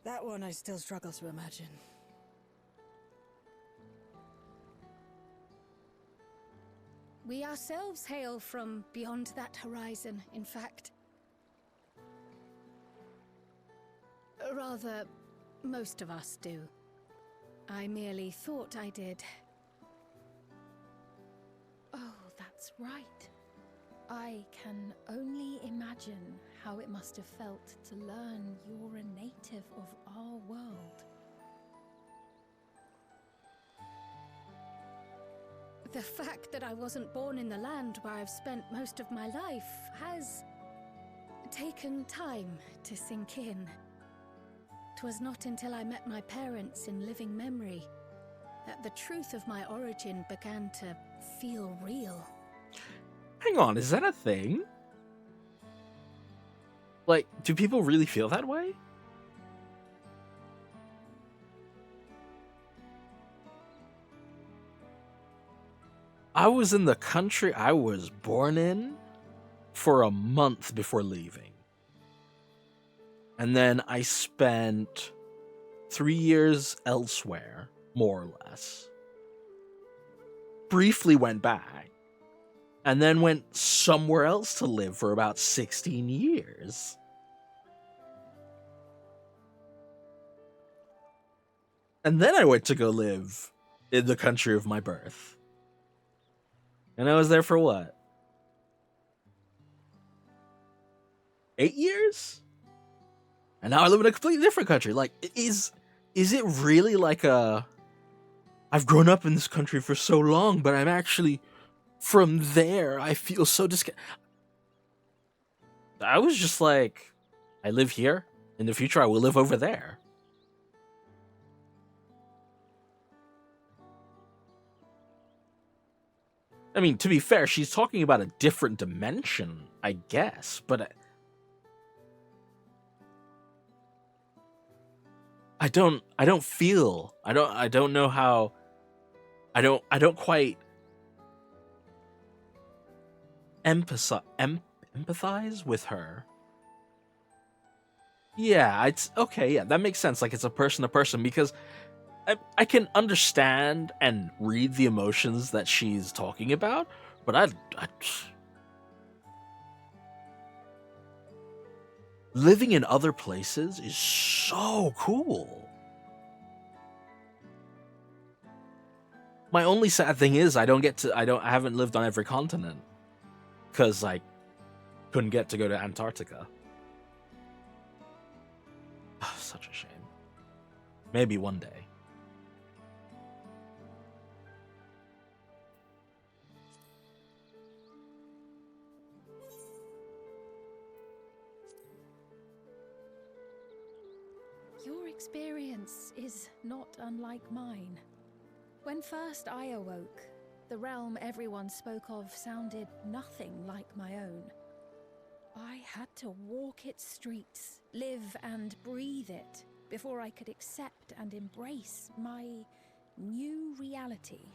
That one I still struggle to imagine. We ourselves hail from beyond that horizon, in fact. Rather, most of us do. I merely thought I did. Oh, that's right. I can only imagine how it must have felt to learn you're a native of our world. The fact that I wasn't born in the land where I've spent most of my life has taken time to sink in. 'Twas not until I met my parents in living memory that the truth of my origin began to feel real. Hang on, is that a thing? Like, do people really feel that way? I was in the country I was born in for a month before leaving. And then I spent 3 years elsewhere, more or less. Briefly went back. and then went somewhere else to live for about 16 years. And then I went to go live in the country of my birth. And I was there for what? 8 years? And now I live in a completely different country. Like, is it really like a... I've grown up in this country for so long, but I'm actually... From there, I feel so I was just like, I live here. In the future, I will live over there. I mean, to be fair, she's talking about a different dimension, I guess, but I don't know how I don't quite empathize with her. Yeah, it's okay. Yeah, that makes sense. Like, it's a person to person, because I can understand and read the emotions that she's talking about, but I living in other places is so cool. My only sad thing is I haven't lived on every continent, because I couldn't get to go to Antarctica. Such a shame. Maybe one day. Your experience is not unlike mine. When first I awoke, the realm everyone spoke of sounded nothing like my own. I had to walk its streets, live and breathe it, before I could accept and embrace my new reality.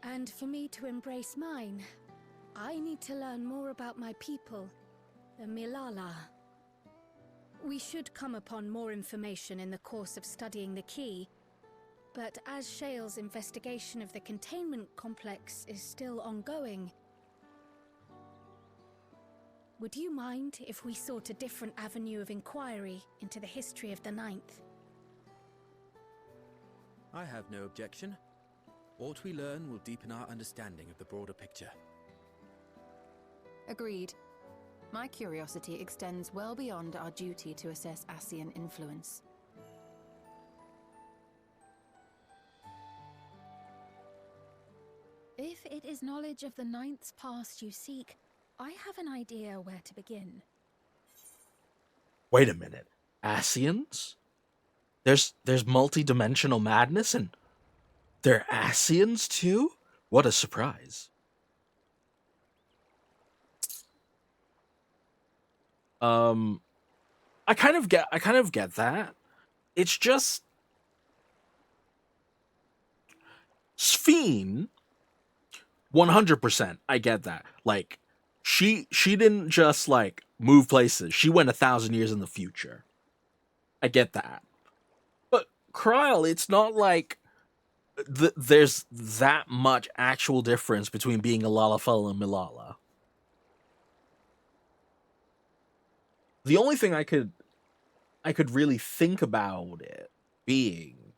And for me to embrace mine, I need to learn more about my people, the Milala. We should come upon more information in the course of studying the key, but as Shale's investigation of the containment complex is still ongoing, would you mind if we sought a different avenue of inquiry into the history of the Ninth? I have no objection. What we learn will deepen our understanding of the broader picture. Agreed. My curiosity extends well beyond our duty to assess Ascian influence. If it is knowledge of the Ninth's past you seek, I have an idea where to begin. Wait a minute. Ascians? There's multi-dimensional madness, and they're Ascians too? What a surprise. I kind of get that. It's just Sphene, 100%. I get that. Like, she didn't just like move places. She went 1,000 years in the future. I get that. But Kryl, it's not like there's that much actual difference between being a Lalafell and Milala. The only thing I could really think about it being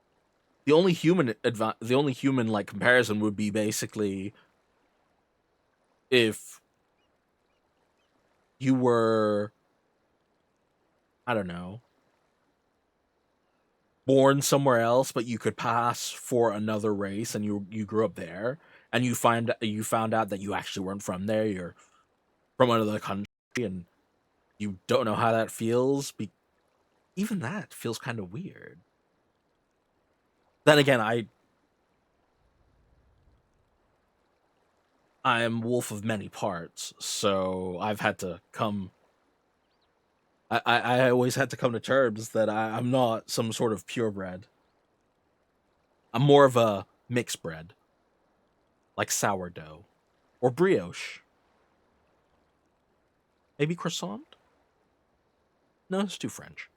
the only human like comparison would be basically if you were, I don't know, born somewhere else, but you could pass for another race, and you grew up there, and you found out that you actually weren't from there. You're from another country, and you don't know how that feels. Even that feels kind of weird. Then again, I am wolf of many parts, so I've had to come. I always had to come to terms that I'm not some sort of purebred. I'm more of a mixed bread, like sourdough or brioche. Maybe croissant? No, it's too French.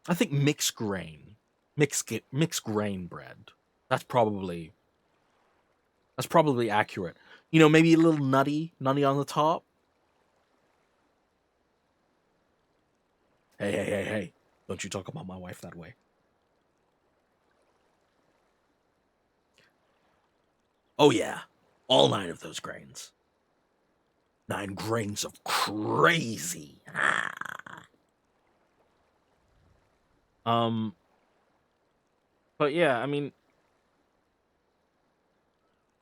I think mixed grain, mixed grain bread. That's probably accurate. You know, maybe a little nutty on the top. Hey! Don't you talk about my wife that way. Oh yeah, all 9 of those grains. 9 grains of crazy. But yeah, I mean,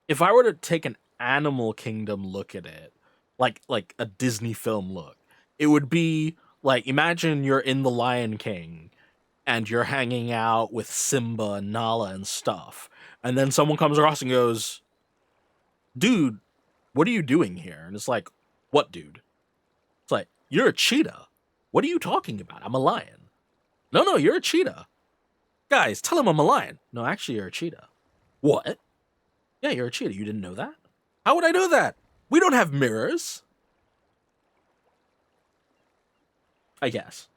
if I were to take an Animal Kingdom look at it, like a Disney film look, it would be like, imagine you're in The Lion King and you're hanging out with Simba and Nala and stuff, and then someone comes across and goes, "Dude, what are you doing here?" And it's like, "What, dude?" It's like, "You're a cheetah. What are you talking about? I'm a lion." No, you're a cheetah. Guys, tell him I'm a lion. No, actually, you're a cheetah. What? Yeah, you're a cheetah. You didn't know that? How would I know that? We don't have mirrors. I guess.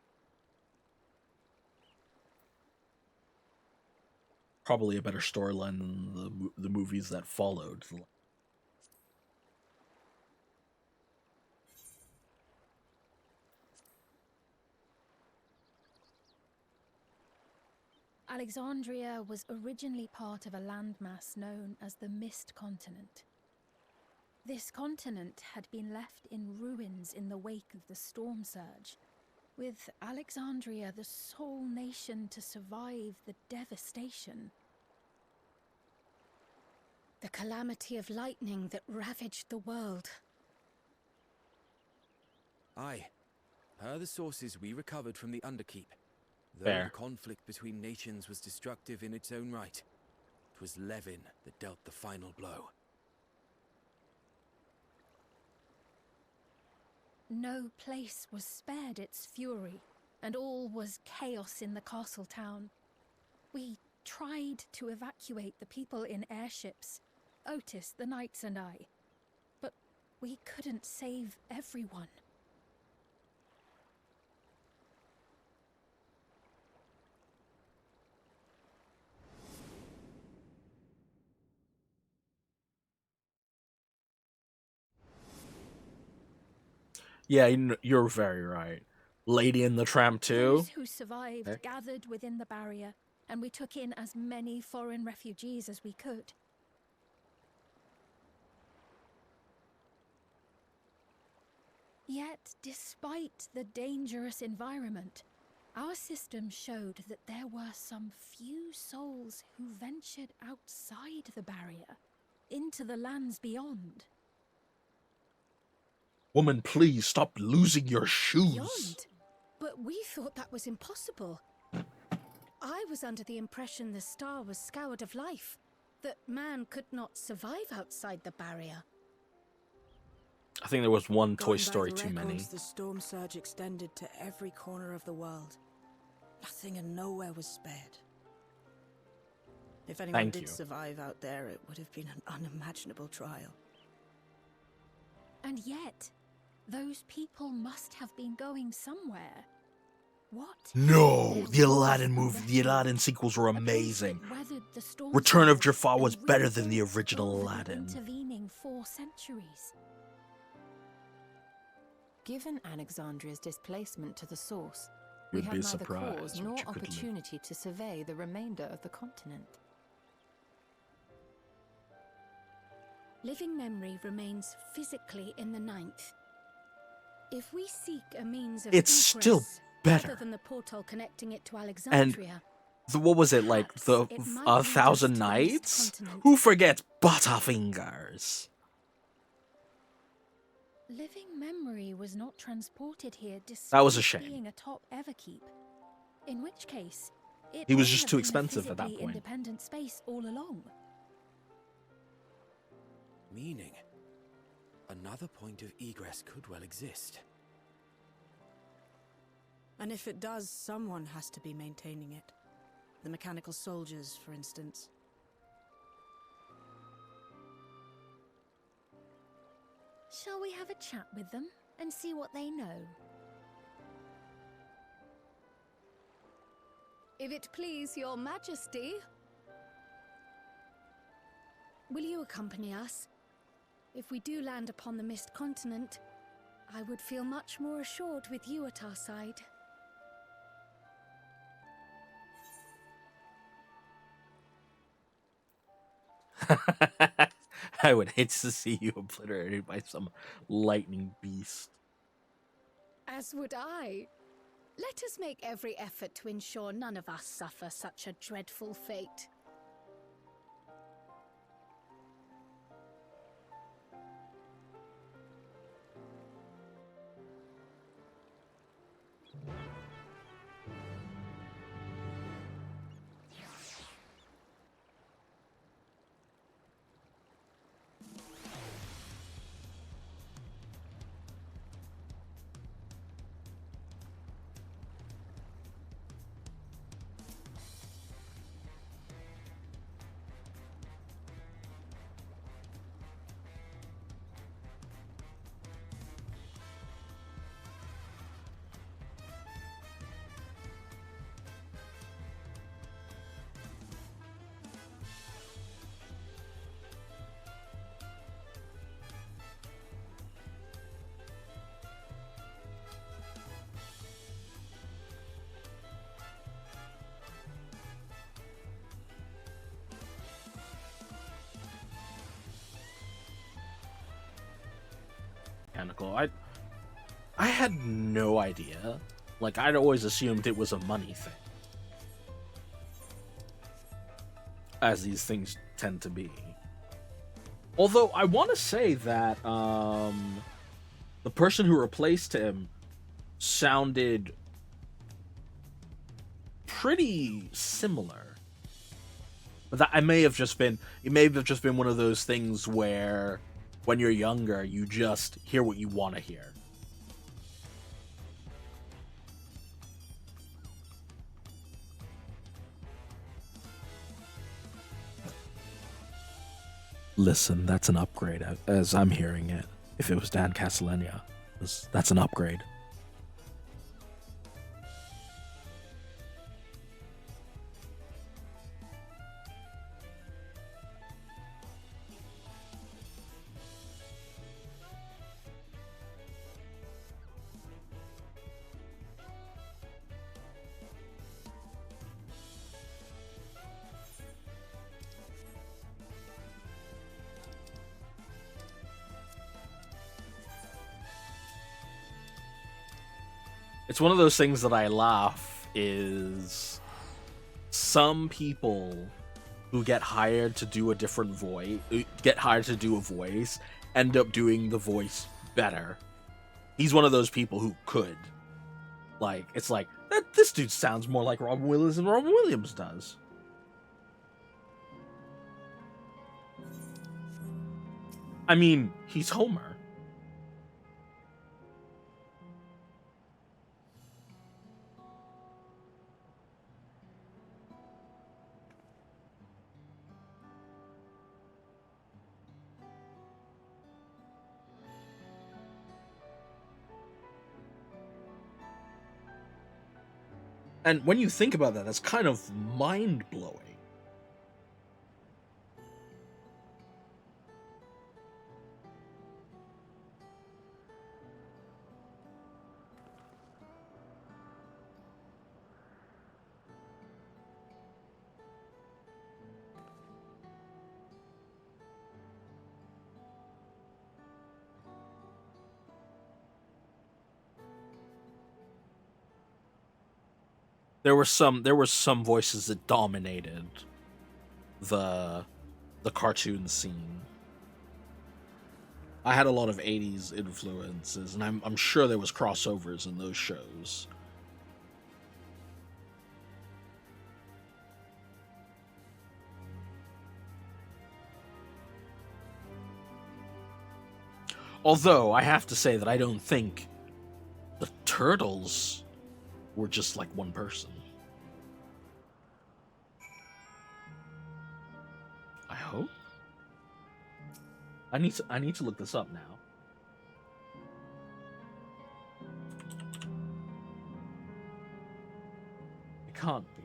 Probably a better storyline than the movies that followed. Alexandria was originally part of a landmass known as the Mist Continent. This continent had been left in ruins in the wake of the storm surge, with Alexandria the sole nation to survive the devastation. The calamity of lightning that ravaged the world. Aye. Per the sources we recovered from the Underkeep, though Fair. the conflict between nations was destructive in its own right, it was Levin that dealt the final blow. No place was spared its fury, and all was chaos in the castle town. We tried to evacuate the people in airships, Otis, the knights and I, but we couldn't save everyone. Yeah, you're very right. Lady and the Tramp 2. Those who survived Heck. gathered within the barrier, and we took in as many foreign refugees as we could. Yet, despite the dangerous environment, our system showed that there were some few souls who ventured outside the barrier, into the lands beyond. Woman, please stop losing your shoes. Beyond? But we thought that was impossible. I was under the impression the star was scoured of life, that man could not survive outside the barrier. I think there was one Going Toy by Story the too many. records, the storm surge extended to every corner of the world. Nothing and nowhere was spared. If anyone Thank did you. survive out there, it would have been an unimaginable trial. And yet, those people must have been going somewhere. What? No, the Aladdin sequels were amazing. Weathered the storm Return of surge Jafar was and better than the rebuilt original over the Aladdin. intervening 4 centuries. Given Alexandria's displacement to the source, You'd we had be neither surprised cause what nor you could live. opportunity to survey the remainder of the continent. Living memory remains physically in the 9th. If we seek a means of It's egress still better. other than the portal connecting it to Alexandria, What was it, like the it might lead us to Thousand the Mist Nights? Continent. Who forgets Butterfingers? Living memory was not transported here despite That was a shame. being a top Everkeep. In which case, it He was may just have too been a expensive at that physically point. independent space all along. Meaning, another point of egress could well exist. And if it does, someone has to be maintaining it. The mechanical soldiers, for instance. Shall we have a chat with them and see what they know? If it please your majesty. Will you accompany us? If we do land upon the Mist Continent, I would feel much more assured with you at our side. I would hate to see you obliterated by some lightning beast. As would I. Let us make every effort to ensure none of us suffer such a dreadful fate. Mechanical. I had no idea. Like, I'd always assumed it was a money thing, as these things tend to be. Although I want to say that the person who replaced him sounded pretty similar. But that it may have just been one of those things where when you're younger, you just hear what you want to hear. Listen, that's an upgrade, as I'm hearing it. If it was Dan Castellania, that's an upgrade. It's one of those things that I laugh is some people who get hired to do a different voice, end up doing the voice better. He's one of those people who could. Like, it's like, this dude sounds more like Robin Williams than Robin Williams does. I mean, he's Homer. And when you think about that, that's kind of mind-blowing. There were some voices that dominated the cartoon scene. I had a lot of 80s influences, and I'm sure there was crossovers in those shows. Although I have to say that I don't think the Turtles were just like one person. I hope. I need to look this up now. It can't be.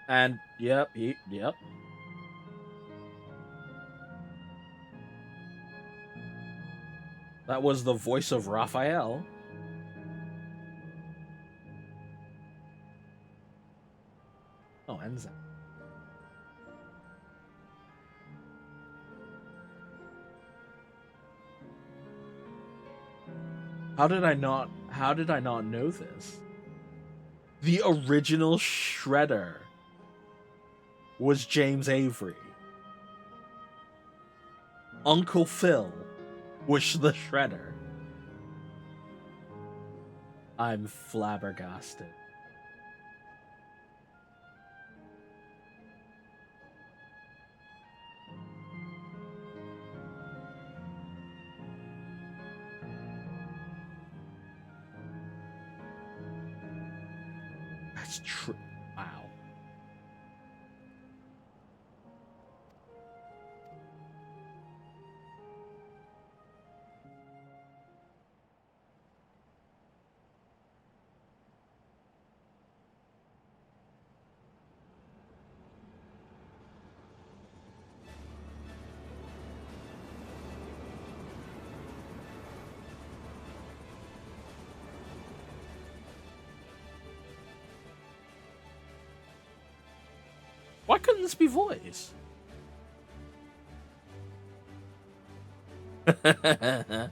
And yep, yep. That was the voice of Raphael. Oh, Enza. How did I not know this? The original Shredder was James Avery. Uncle Phil was the Shredder. I'm flabbergasted. That's true. Wow. Why couldn't this be voice? I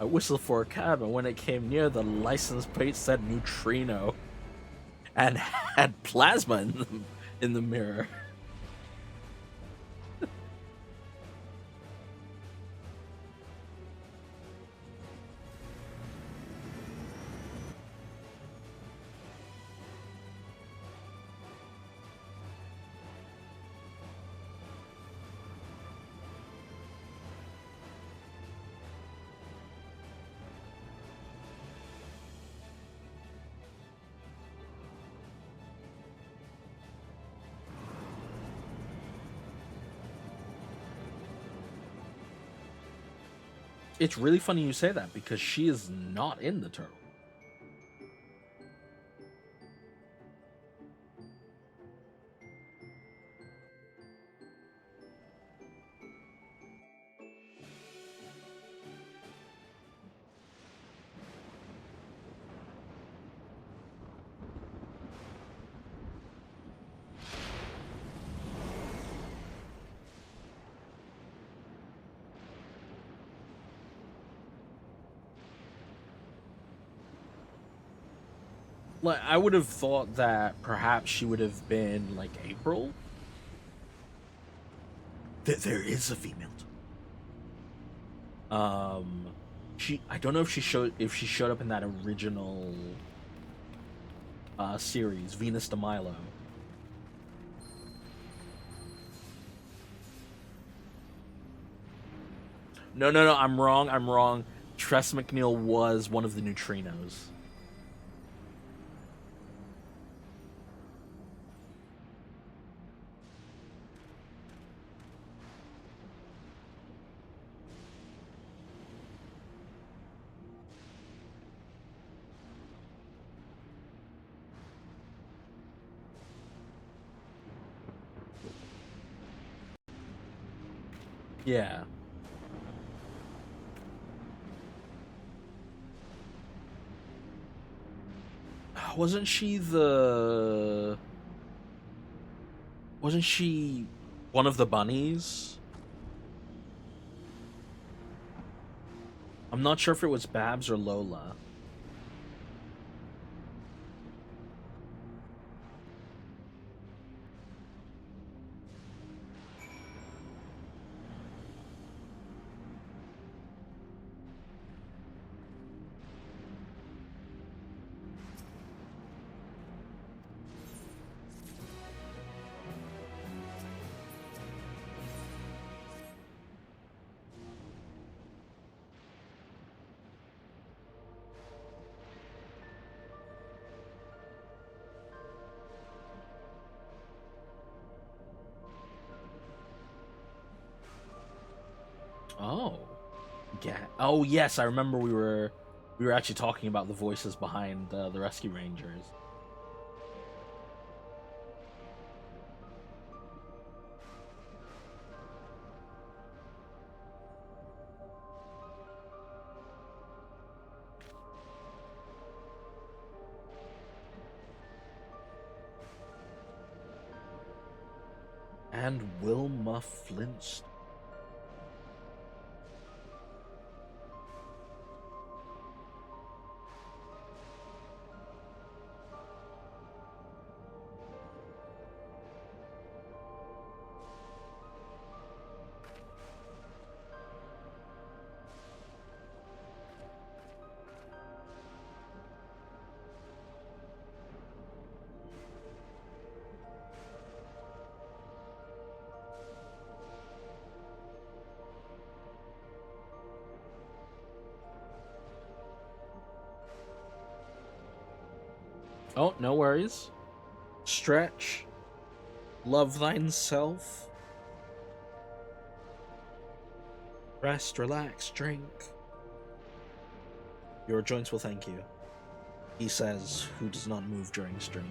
whistled for a cab, and when it came near, the license plate said neutrino and had plasma in the mirror. It's really funny you say that because she is not in the turtle. Like, I would have thought that perhaps she would have been like April. There is a female. I don't know if she showed up in that original series, Venus de Milo. No, I'm wrong. Tress McNeil was one of the neutrinos. Yeah. Wasn't she one of the bunnies? I'm not sure if it was Babs or Lola. Oh. Yeah. Oh yes, I remember we were actually talking about the voices behind the Rescue Rangers. And Wilma Flintstone. Oh, no worries. Stretch. Love thine self. Rest, relax, drink. Your joints will thank you, he says, who does not move during stream.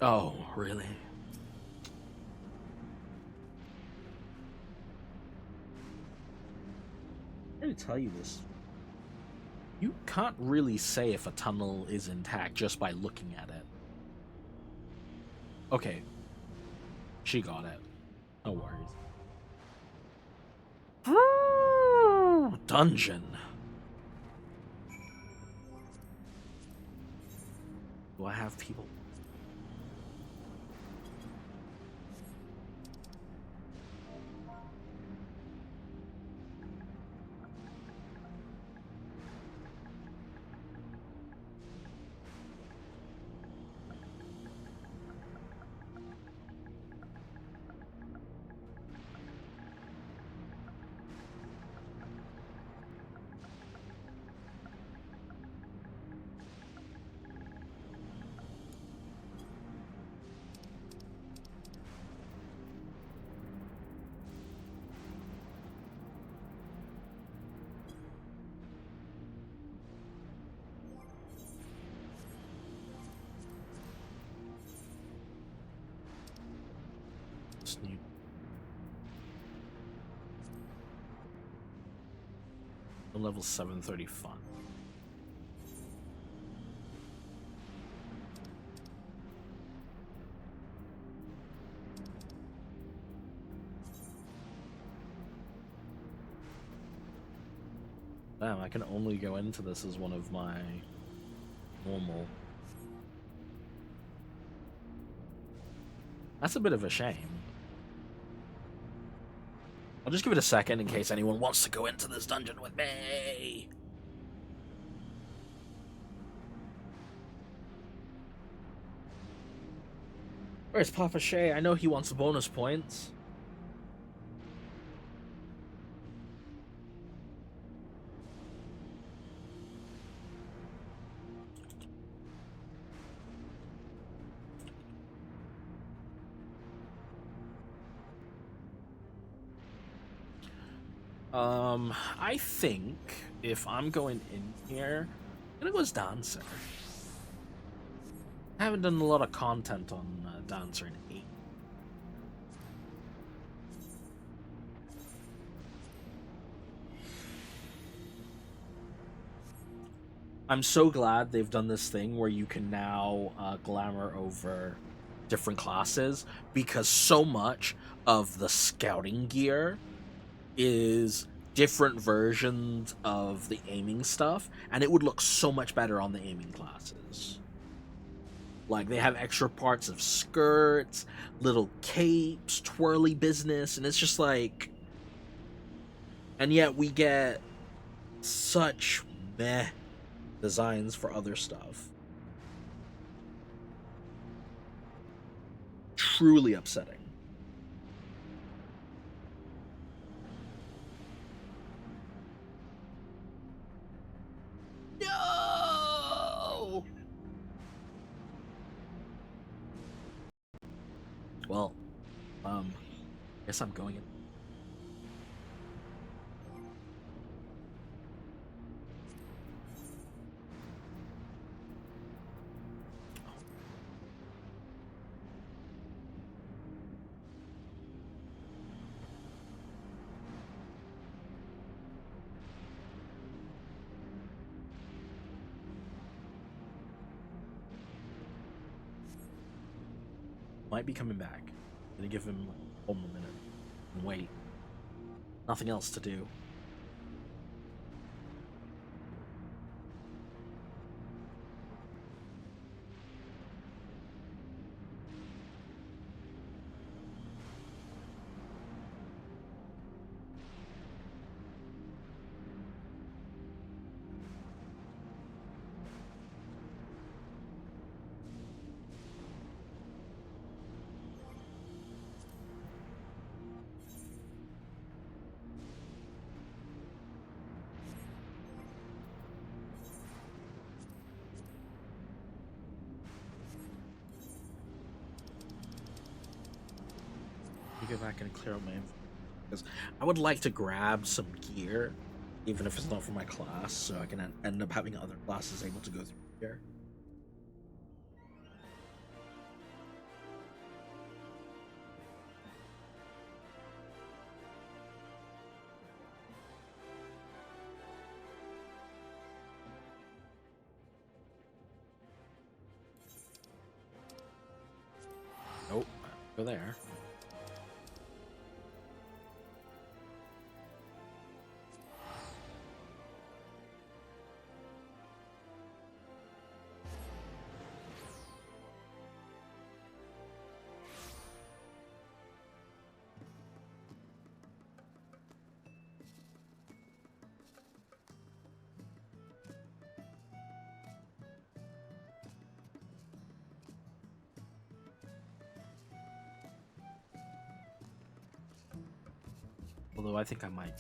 Oh, really? Let me tell you this. You can't really say if a tunnel is intact just by looking at it. Okay. She got it. No worries. Dungeon. Do I have people? Sneak. Level 735. Damn, I can only go into this as one of my normal. That's a bit of a shame. I'll just give it a second in case anyone wants to go into this dungeon with me. Where's Papa Shay? I know he wants the bonus points. I think if I'm going in here, I'm gonna go as Dancer. I haven't done a lot of content on Dancer in 8. I'm so glad they've done this thing where you can now glamour over different classes, because so much of the scouting gear is different versions of the aiming stuff, and it would look so much better on the aiming classes. Like, they have extra parts of skirts, little capes, twirly business, and it's just like... And yet we get such meh designs for other stuff. truly upsetting. No! Well, guess I'm going in. Might be coming back. Gonna give him one more minute and wait. Nothing else to do. Go back and clear out my info, because I would like to grab some gear, even if it's not for my class, so I can end up having other classes able to go through here. Nope, go there. Although I think I might.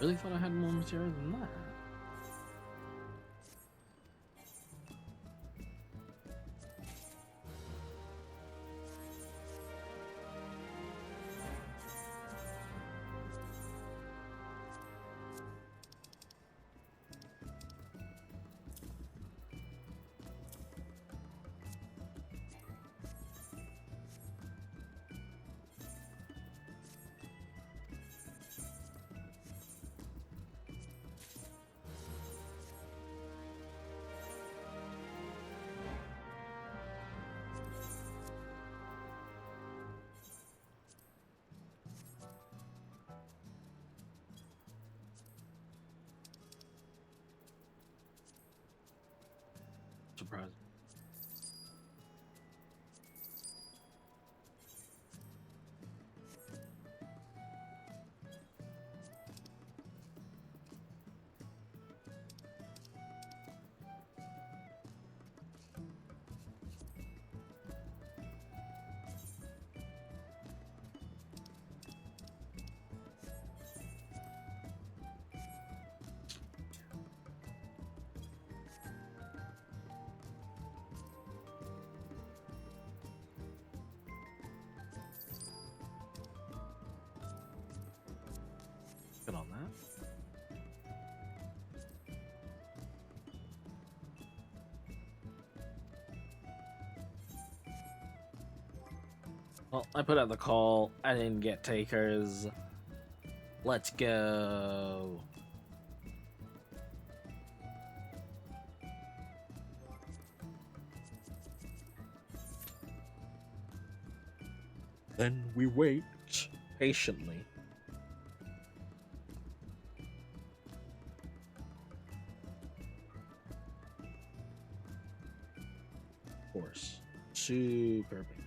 Really thought I had more material than that. Surprise. Good on that. Well, I put out the call. I didn't get takers. Let's go. Then we wait patiently. Of course. Super big.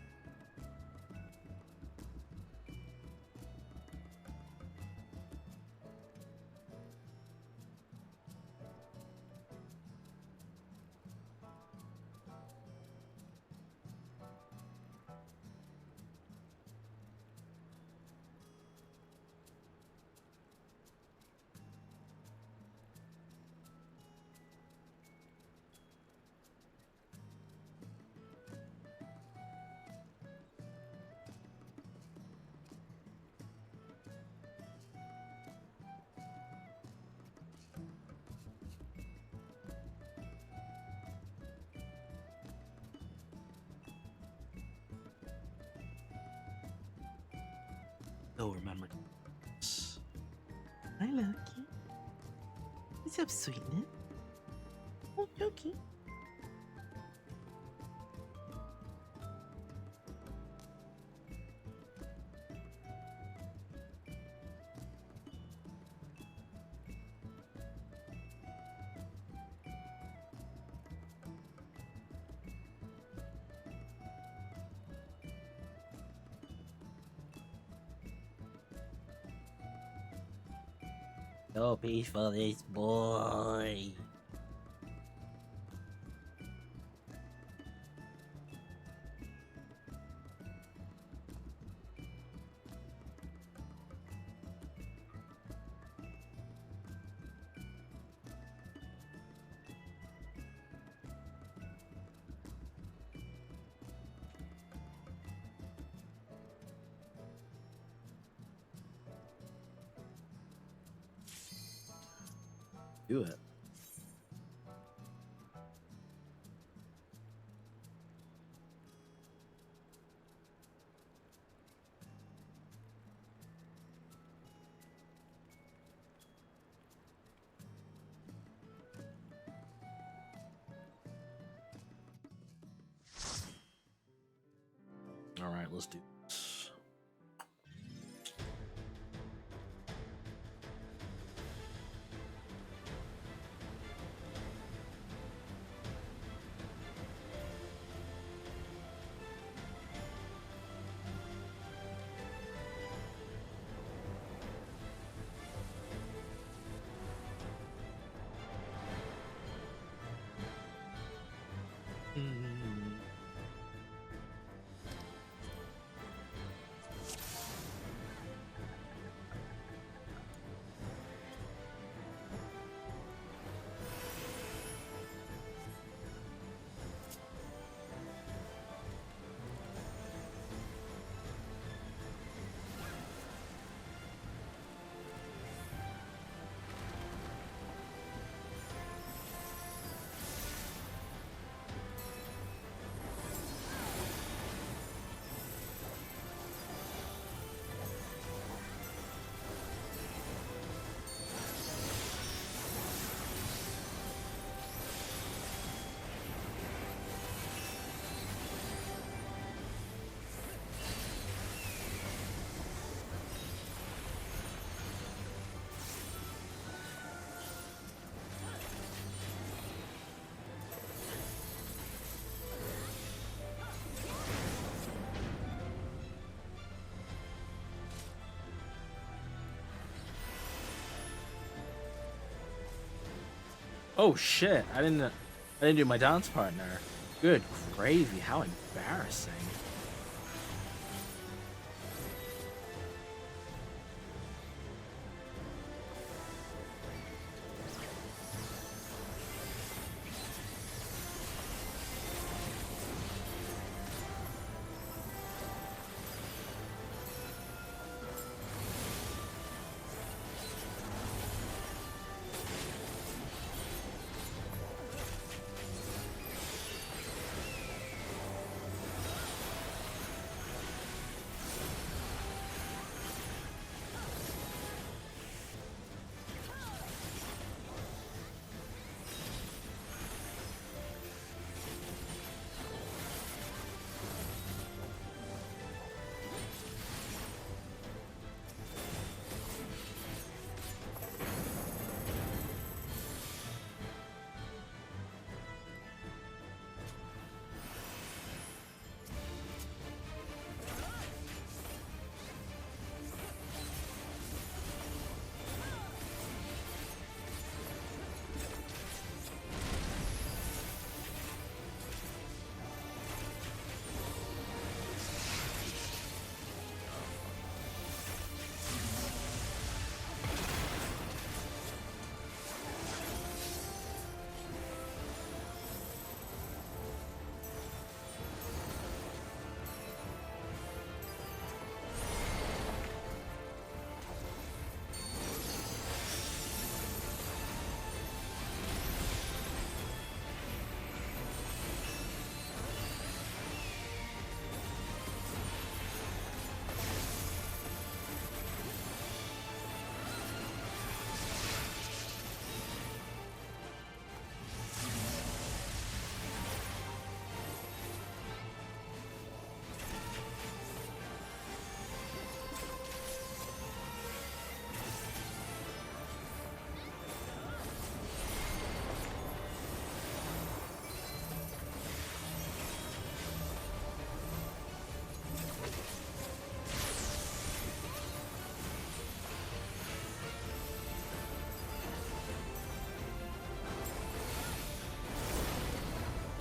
They'll remember this. Hi, Loki. What's up, sweetness? Oh, Loki. So peaceful, this boy. Do it. All right, let's do this. Oh shit! I didn't do my dance partner. Good gravy! How embarrassing.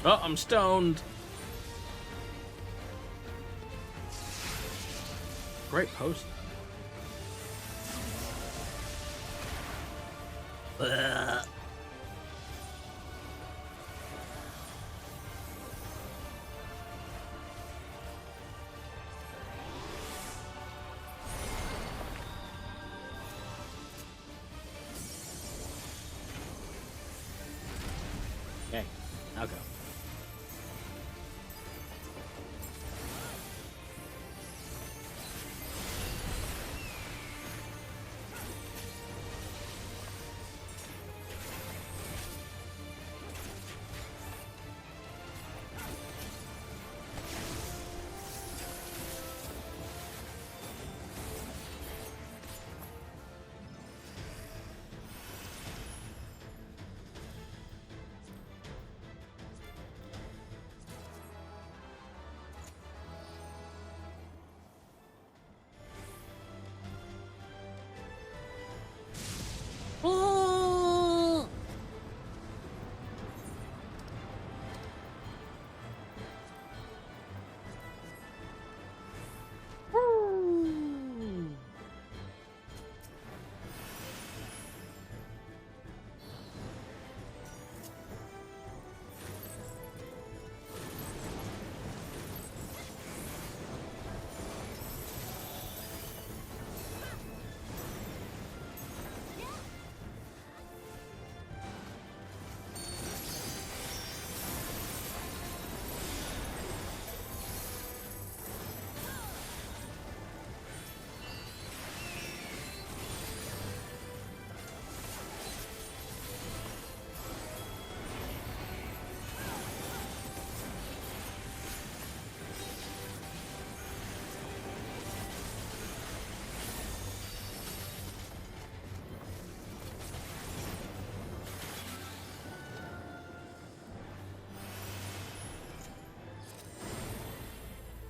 Oh, I'm stoned. Great post. Okay, now go.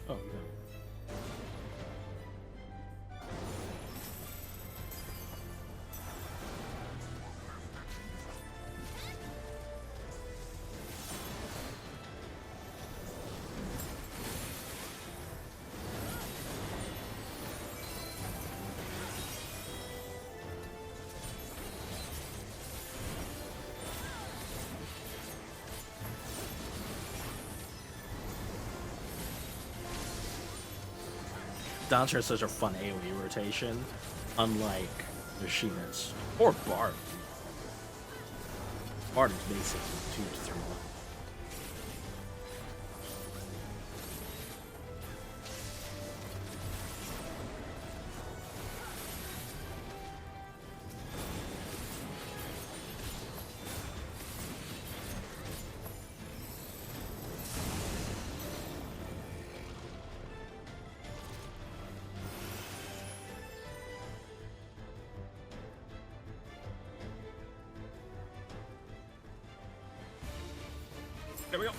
Oh, no. Dancer is such a fun AoE rotation, unlike Machinist or Bard. Bard is basically 2 to 3 levels. There we go.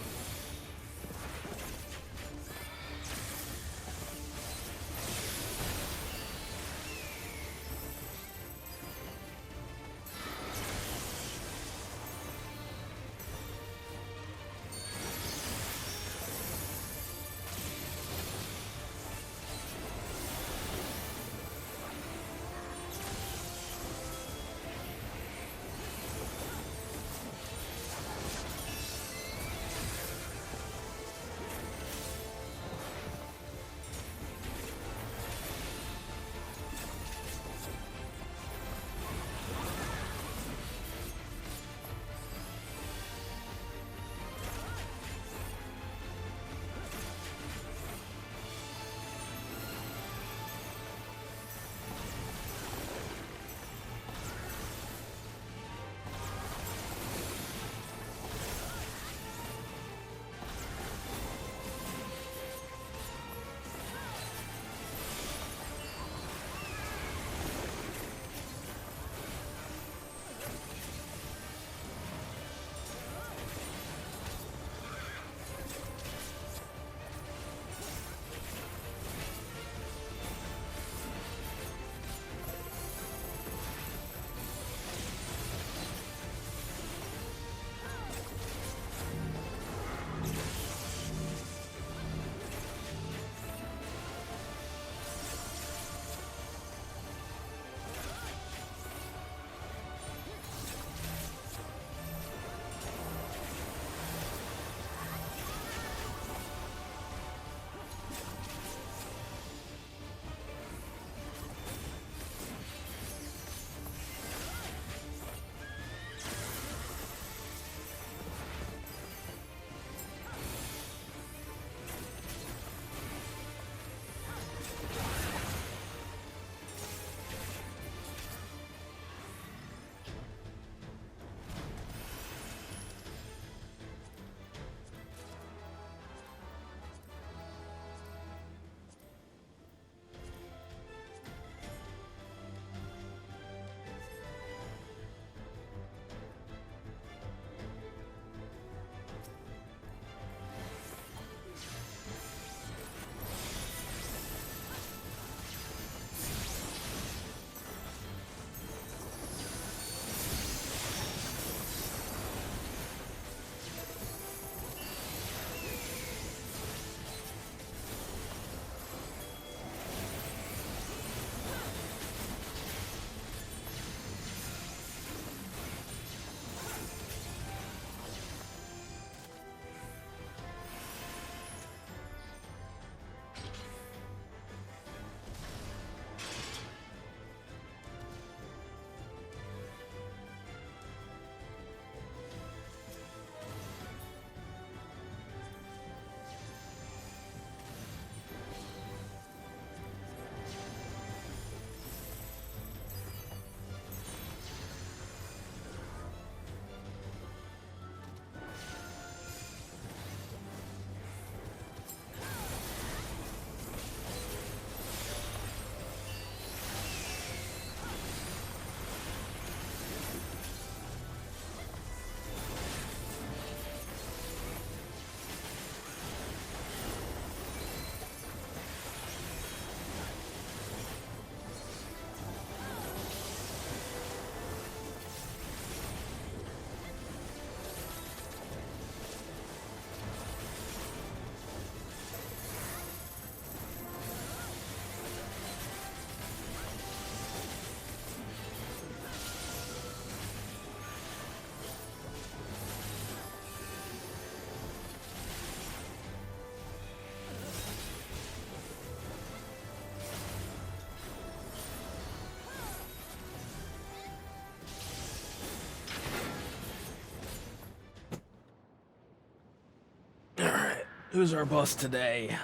Who's our boss today?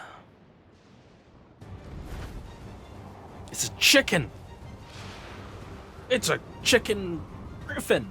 It's a chicken! It's a chicken griffin!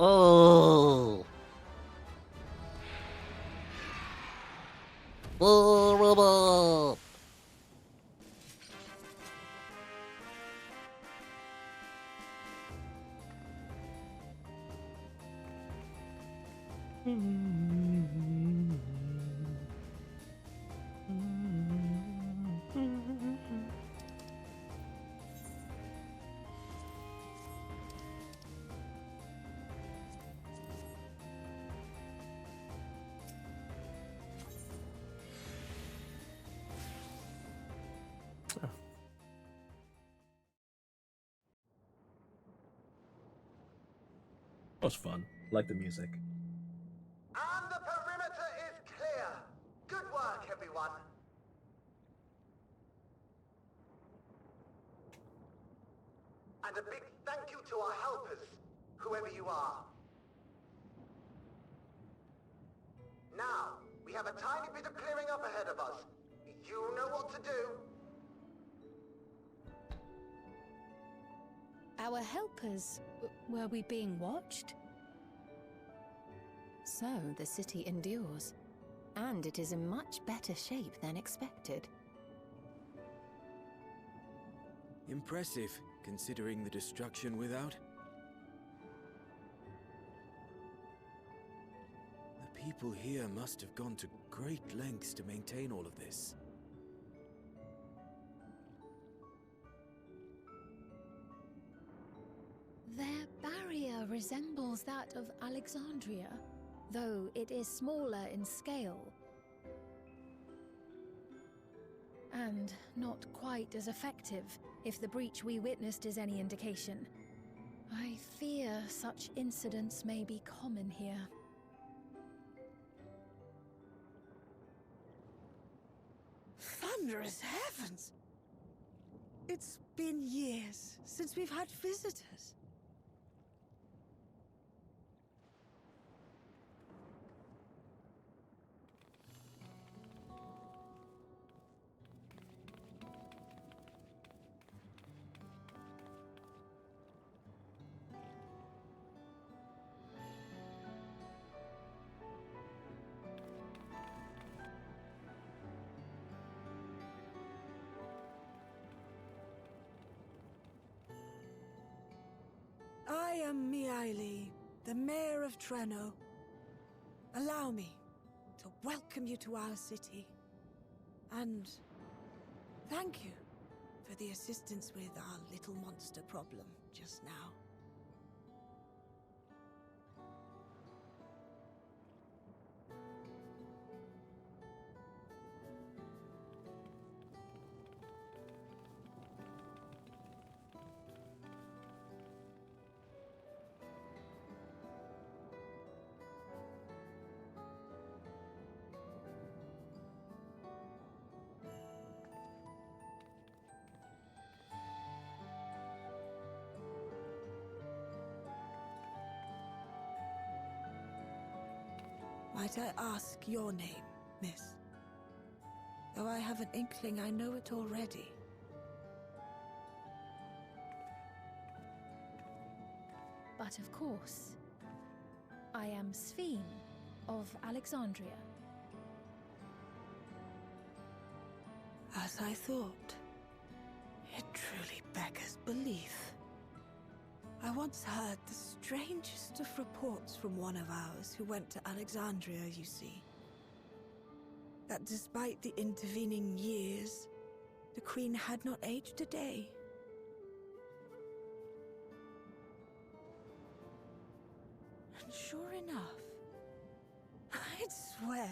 Oh. Horrible. That was fun. Like the music. And the perimeter is clear. Good work, everyone. And a big thank you to our helpers, whoever you are. Now, we have a tiny bit of clearing up ahead of us. You know what to do. Our helpers? Were we being watched? so, the city endures. And it is in much better shape than expected. Impressive, considering the destruction without. The people here must have gone to great lengths to maintain all of this. Their barrier resembles that of Alexandria, though it is smaller in scale. And not quite as effective, if the breach we witnessed is any indication. I fear such incidents may be common here. Thunderous heavens! It's been years since we've had visitors. I am Miaili, the Mayor of Treno. Allow me to welcome you to our city. And thank you for the assistance with our little monster problem just now. Might I ask your name, miss? Though I have an inkling I know it already. But of course, I am Sphene of Alexandria. As I thought. It truly beggars belief. I once heard the strangest of reports from one of ours who went to Alexandria, you see. That despite the intervening years, the Queen had not aged a day. And sure enough, I'd swear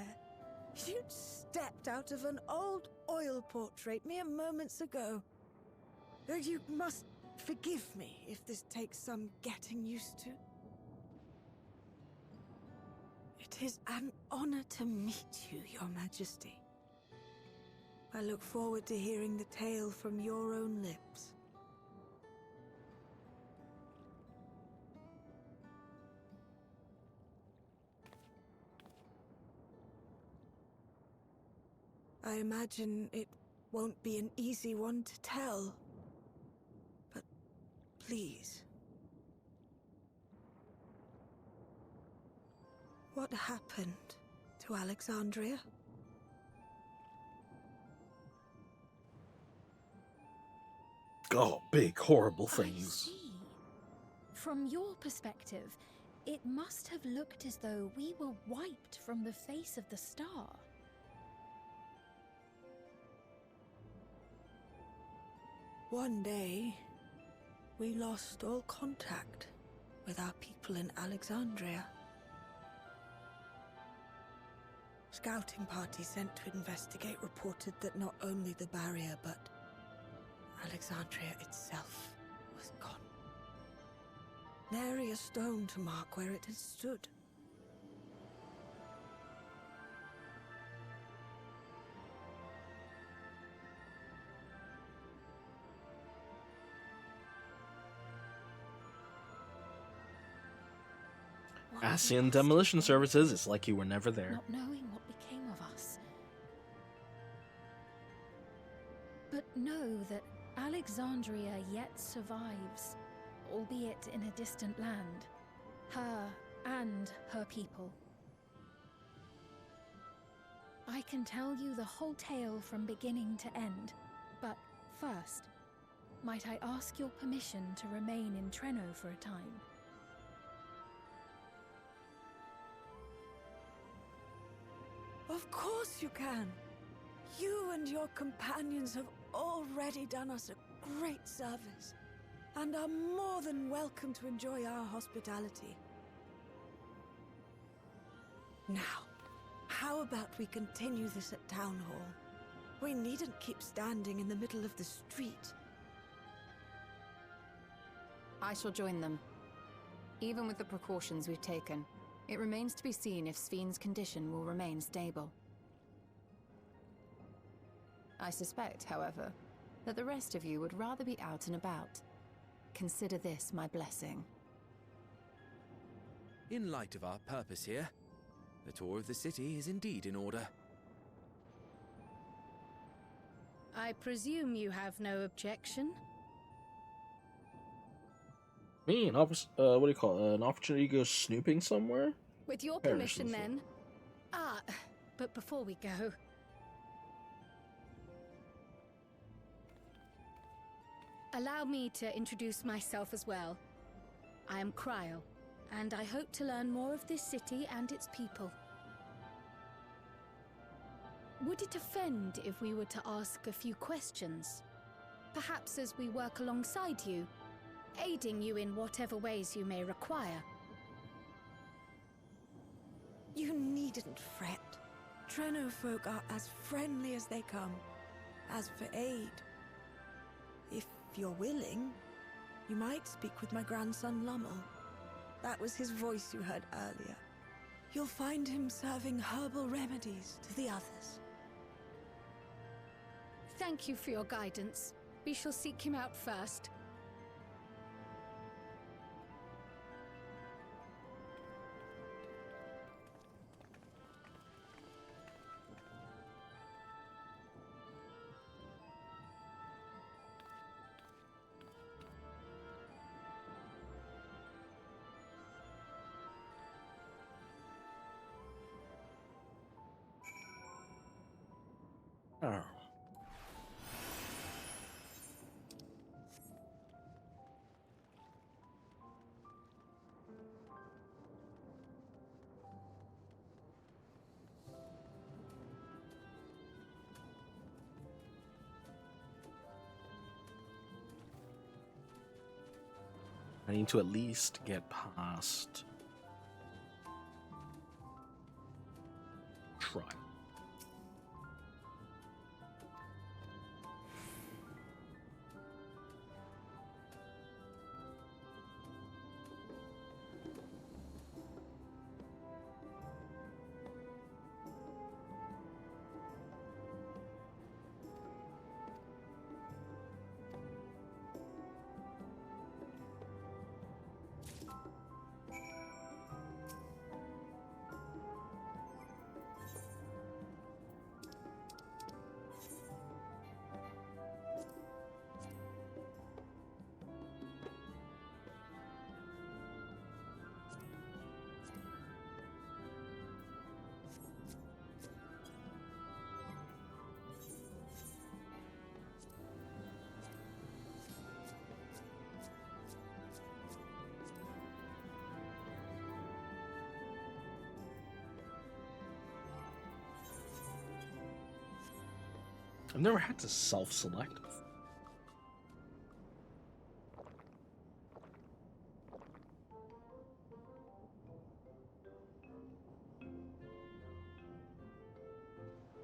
you'd stepped out of an old oil portrait mere moments ago. Though you must forgive me if this takes some getting used to. It is an honor to meet you, Your Majesty. I look forward to hearing the tale from your own lips. I imagine it won't be an easy one to tell. But please. What happened to Alexandria? Oh, big, horrible things. I see. From your perspective, it must have looked as though we were wiped from the face of the star. One day, we lost all contact with our people in Alexandria. Scouting party sent to investigate reported that not only the barrier, but Alexandria itself was gone. Nary a stone to mark where it had stood. ASEAN Demolition Services, it's like you were never there. Not knowing what became of us. But know that Alexandria yet survives, albeit in a distant land. Her and her people. I can tell you the whole tale from beginning to end, but first, might I ask your permission to remain in Treno for a time? Of course you can. You and your companions have already done us a great service, and are more than welcome to enjoy our hospitality. Now, how about we continue this at Town Hall? We needn't keep standing in the middle of the street. I shall join them. Even with the precautions we've taken, it remains to be seen if Sven's condition will remain stable. I suspect, however, that the rest of you would rather be out and about. Consider this my blessing. In light of our purpose here, the tour of the city is indeed in order. I presume you have no objection? Me, what do you call it? An opportunity to go snooping somewhere? With your Perish permission, with it. then. But before we go... Allow me to introduce myself as well. I am Cryle, and I hope to learn more of this city and its people. Would it offend if we were to ask a few questions? Perhaps as we work alongside you, aiding you in whatever ways you may require. You needn't fret. Treno folk are as friendly as they come. As for aid, if you're willing, you might speak with my grandson Lummel. That was his voice you heard earlier. You'll find him serving herbal remedies to the others. Thank you for your guidance. We shall seek him out first. Oh. I need to at least get past trial. I've never had to self-select.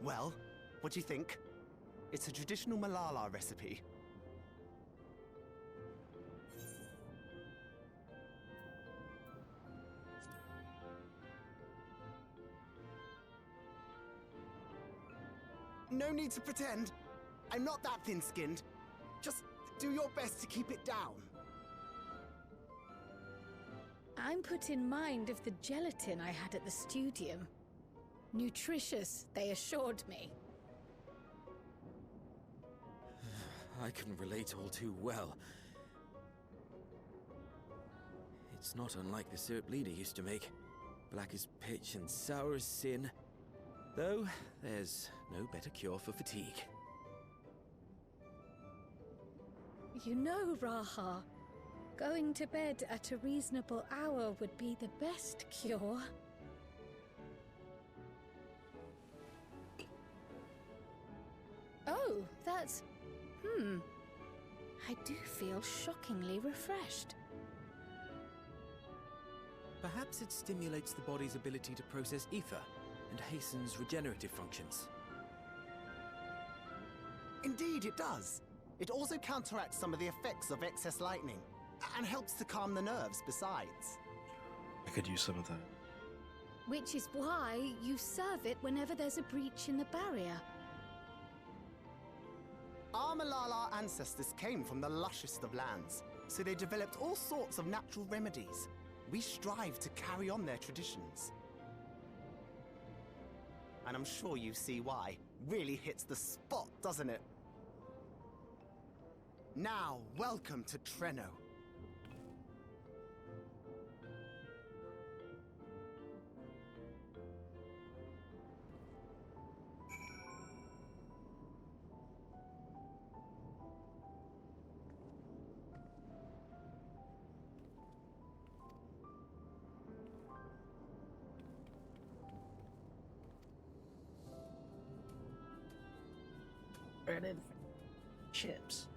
Well, what do you think? It's a traditional Malala recipe. No need to pretend. I'm not that thin-skinned. Just do your best to keep it down. I'm put in mind of the gelatin I had at the studium. Nutritious, they assured me. I can relate all too well. It's not unlike the syrup Leader used to make. Black as pitch and sour as sin. Though, there's no better cure for fatigue. You know, Raha, going to bed at a reasonable hour would be the best cure. Oh, that's... I do feel shockingly refreshed. Perhaps it stimulates the body's ability to process ether and hastens regenerative functions. Indeed, it does. It also counteracts some of the effects of excess lightning, and helps to calm the nerves besides. I could use some of that. Which is why you serve it whenever there's a breach in the barrier. Our Malala ancestors came from the lushest of lands, so they developed all sorts of natural remedies. We strive to carry on their traditions. And I'm sure you see why. Really hits the spot, doesn't it? Now, welcome to Treno. Breaded chips.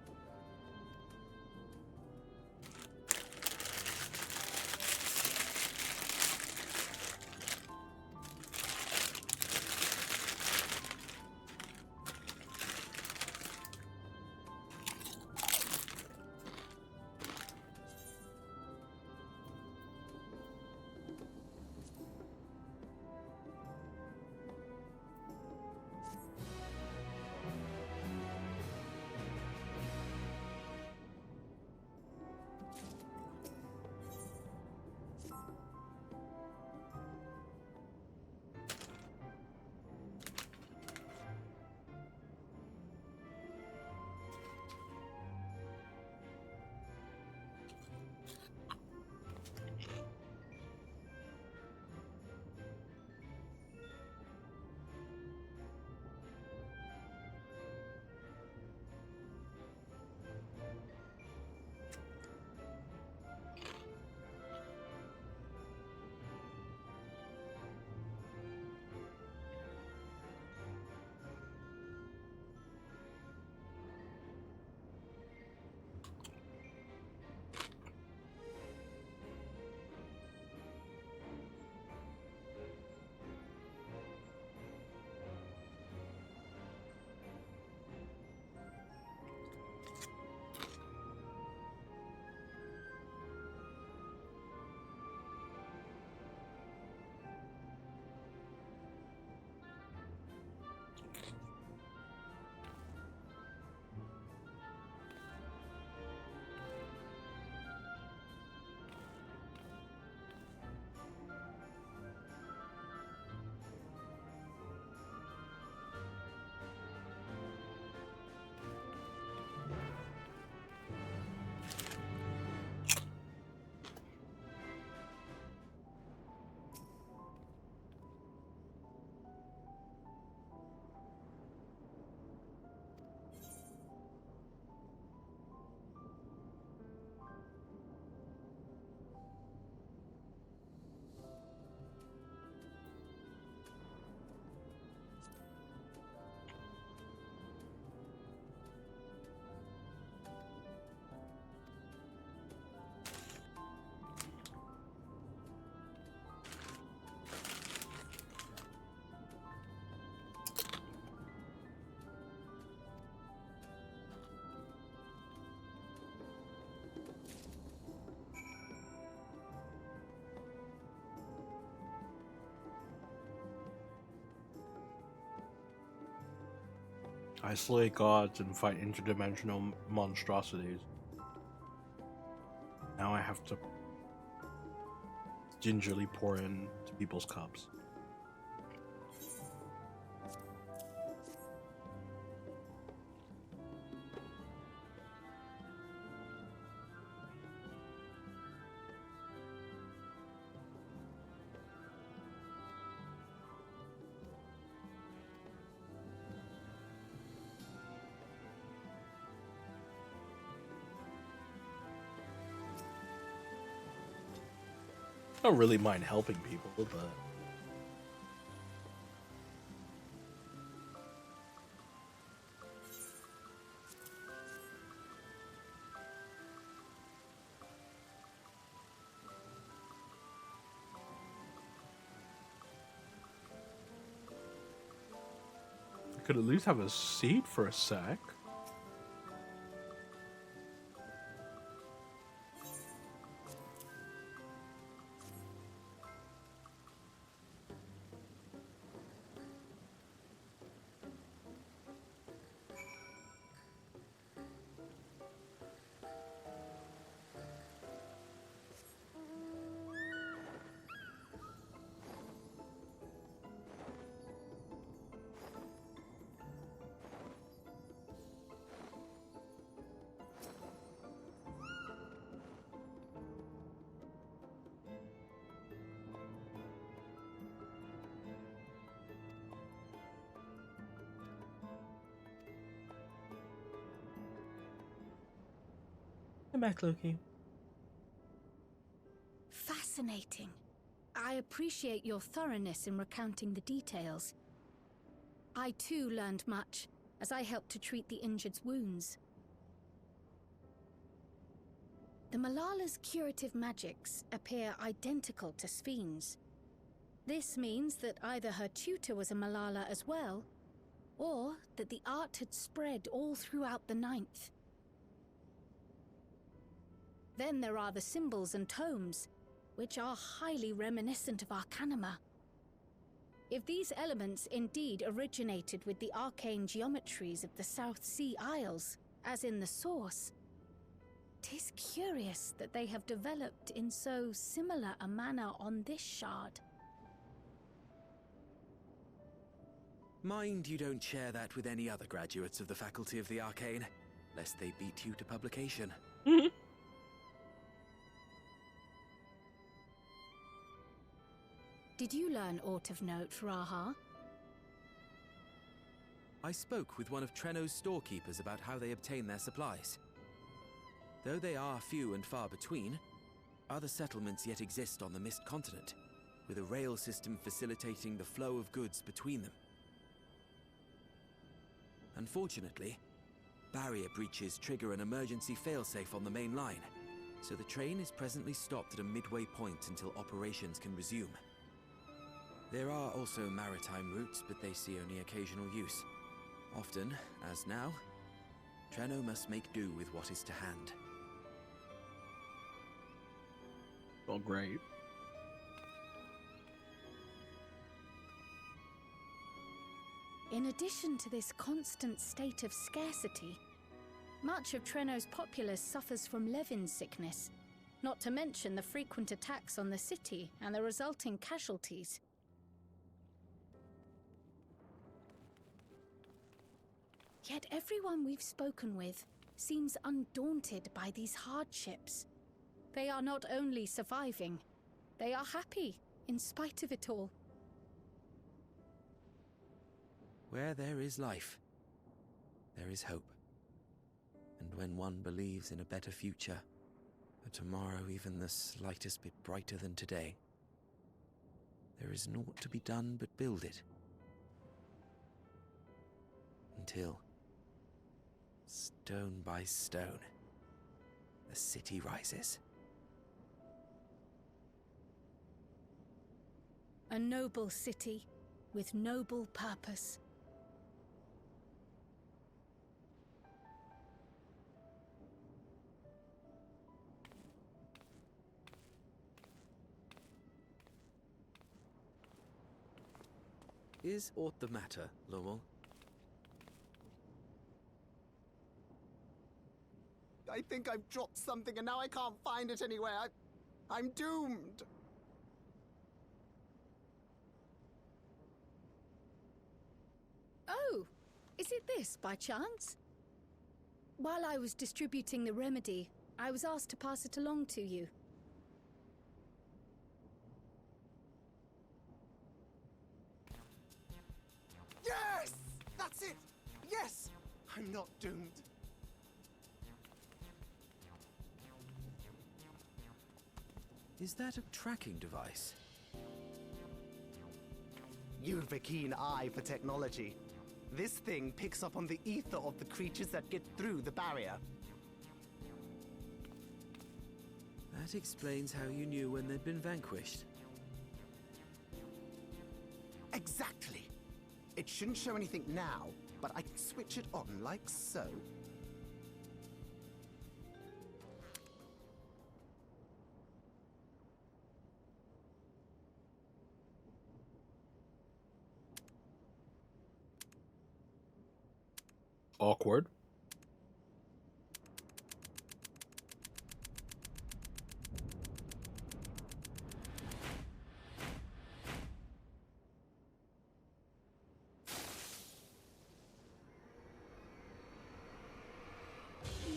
I slay gods and fight interdimensional monstrosities. Now I have to gingerly pour into people's cups. I don't really mind helping people, but I could at least have a seat for a sec. Come back, Loki. Fascinating. I appreciate your thoroughness in recounting the details. I too learned much, as I helped to treat the injured's wounds. The Malala's curative magics appear identical to Spheen's. This means that either her tutor was a Malala as well, or that the art had spread all throughout the Ninth. Then there are the symbols and tomes, which are highly reminiscent of Arcanima. If these elements indeed originated with the arcane geometries of the South Sea Isles, as in the source, 'tis curious that they have developed in so similar a manner on this shard. Mind you don't share that with any other graduates of the Faculty of the Arcane, lest they beat you to publication. Did you learn aught of note, Raha? I spoke with one of Treno's storekeepers about how they obtain their supplies. Though they are few and far between, other settlements yet exist on the Mist Continent, with a rail system facilitating the flow of goods between them. Unfortunately, barrier breaches trigger an emergency failsafe on the main line, so the train is presently stopped at a midway point until operations can resume. There are also maritime routes, but they see only occasional use. Often, as now, Treno must make do with what is to hand. Well, great. In addition to this constant state of scarcity, much of Treno's populace suffers from Levin sickness, not to mention the frequent attacks on the city and the resulting casualties. Yet everyone we've spoken with seems undaunted by these hardships. They are not only surviving, they are happy in spite of it all. Where there is life, there is hope. And when one believes in a better future, a tomorrow even the slightest bit brighter than today, there is naught to be done but build it. Until, stone by stone, the city rises. A noble city with noble purpose. Is aught the matter, Lowell? I think I've dropped something and now I can't find it anywhere. I'm doomed. Oh, is it this by chance? While I was distributing the remedy, I was asked to pass it along to you. Yes! That's it! Yes! I'm not doomed. Is that a tracking device? You've a keen eye for technology. This thing picks up on the ether of the creatures that get through the barrier. That explains how you knew when they'd been vanquished. Exactly. It shouldn't show anything now, but I can switch it on like so. Awkward.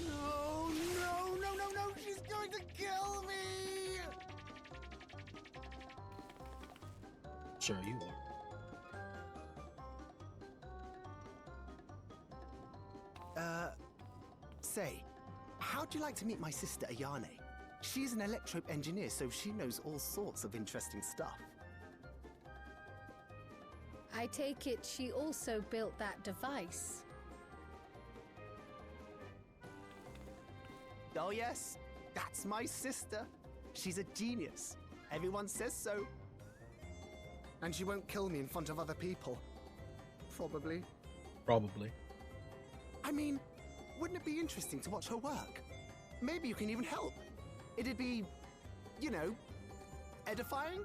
No, no, no, no, no! She's going to kill me! Sure you are. Say, how'd you like to meet my sister Ayane? She's an electrope engineer, so she knows all sorts of interesting stuff. I take it she also built that device. Oh yes, that's my sister. She's a genius. Everyone says so. And she won't kill me in front of other people. Probably. Probably. I mean, wouldn't it be interesting to watch her work? Maybe you can even help. It'd be, you know, edifying?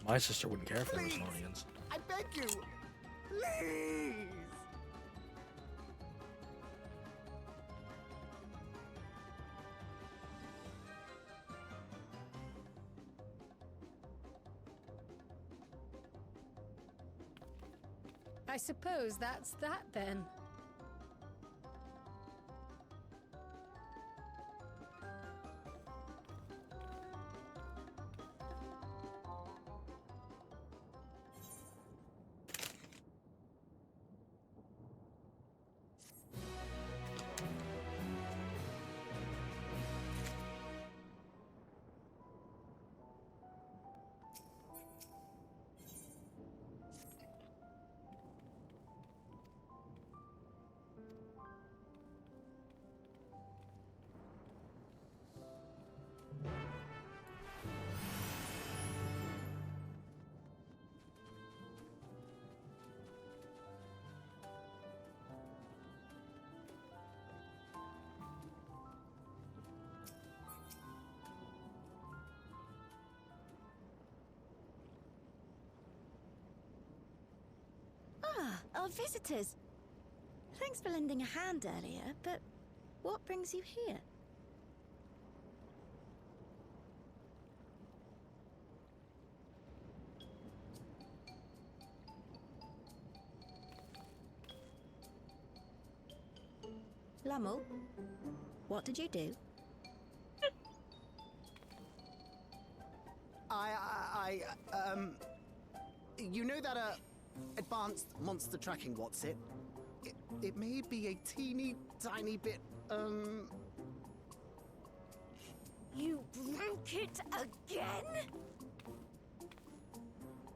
My sister wouldn't care if there was an Please. audience. I beg you! Please! I suppose that's that then. Ah, our visitors. Thanks for lending a hand earlier, but what brings you here? Lummel, what did you do? You know that, advanced monster tracking, what's it? It may be a teeny tiny bit, You broke it again?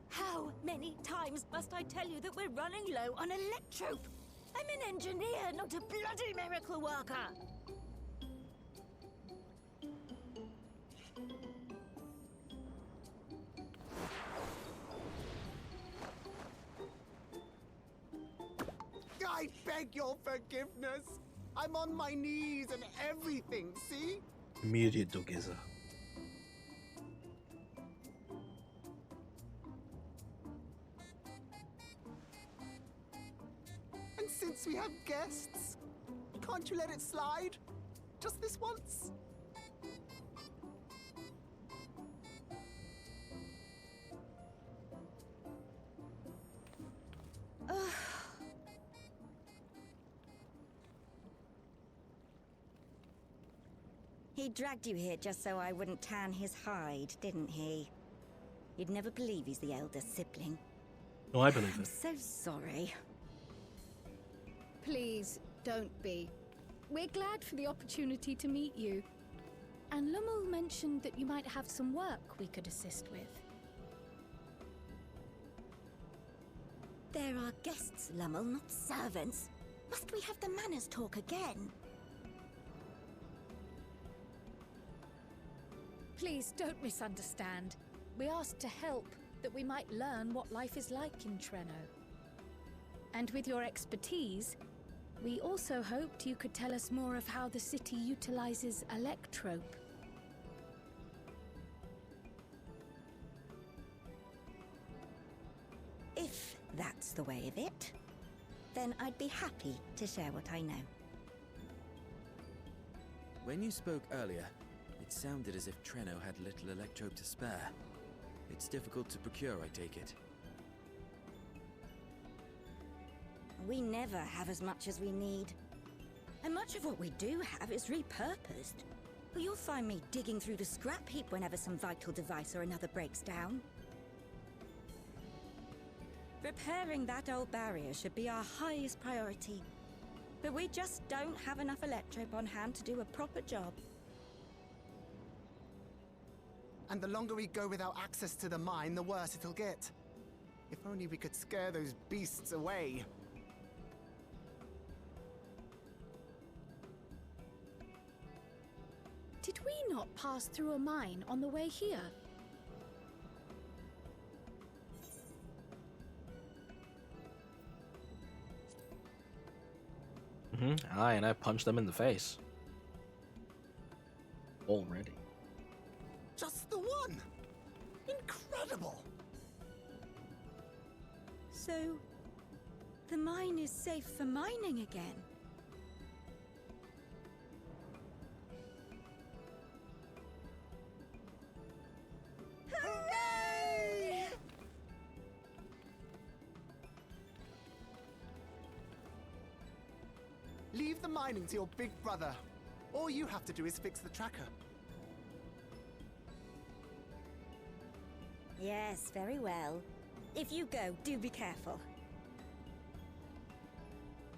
How many times must I tell you that we're running low on electrope? I'm an engineer, not a bloody miracle worker! I beg your forgiveness! I'm on my knees and everything, see? Immediate Dogeza. And since we have guests, can't you let it slide? Just this once? He dragged you here just so I wouldn't tan his hide, didn't he? You'd never believe he's the elder sibling. No, I believe I'm it. so sorry. Please, don't be. We're glad for the opportunity to meet you. And Lummel mentioned that you might have some work we could assist with. There are guests, Lummel, not servants. Must we have the manners talk again? Please don't misunderstand. We asked to help, that we might learn what life is like in Treno. And with your expertise, we also hoped you could tell us more of how the city utilizes Electrope. If that's the way of it, then I'd be happy to share what I know. When you spoke earlier, it sounded as if Treno had little electrope to spare. It's difficult to procure, I take it. We never have as much as we need. And much of what we do have is repurposed. You'll find me digging through the scrap heap whenever some vital device or another breaks down. Repairing that old barrier should be our highest priority. But we just don't have enough electrope on hand to do a proper job. And the longer we go without access to the mine, the worse it'll get. If only we could scare those beasts away. Did we not pass through a mine on the way here? Aye, and I punched them in the face. Already. Just the one! Incredible! So, the mine is safe for mining again? Hooray! Leave the mining to your big brother. All you have to do is fix the tracker. Yes, very well. If you go, do be careful.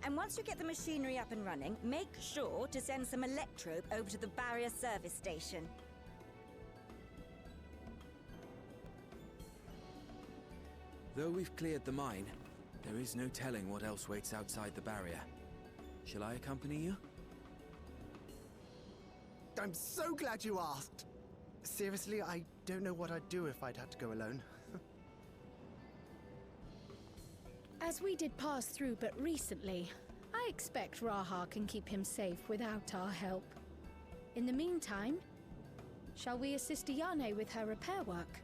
And once you get the machinery up and running, make sure to send some electrope over to the barrier service station. Though we've cleared the mine, there is no telling what else waits outside the barrier. Shall I accompany you? I'm so glad you asked. Seriously, I don't know what I'd do if I'd had to go alone. As we did pass through but recently, I expect Raha can keep him safe without our help. In the meantime, shall we assist Ayane with her repair work?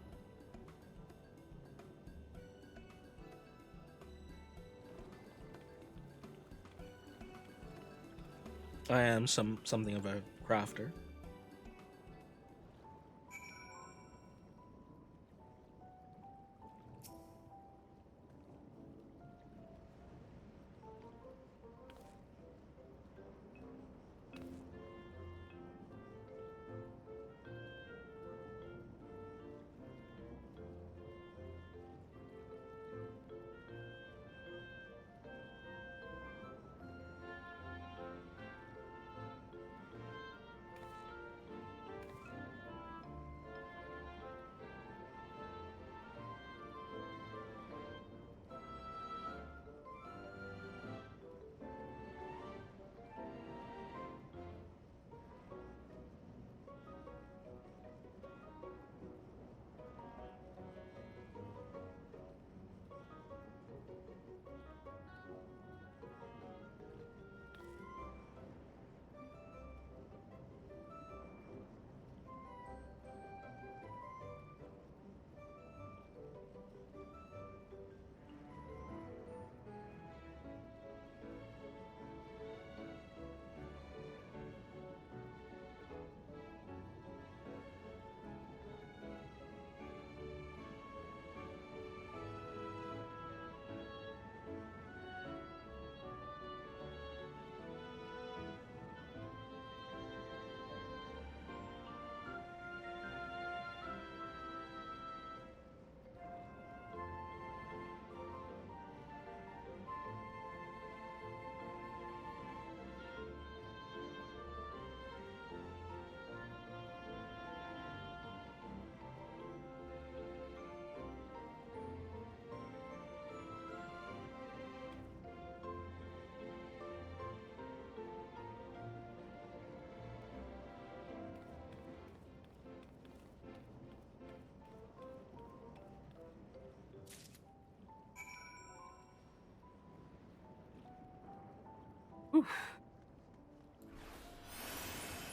I am something of a crafter.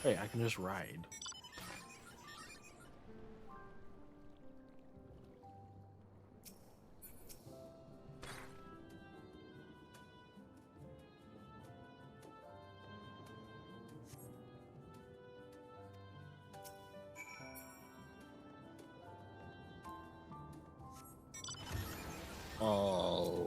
Wait, I can just ride. Oh.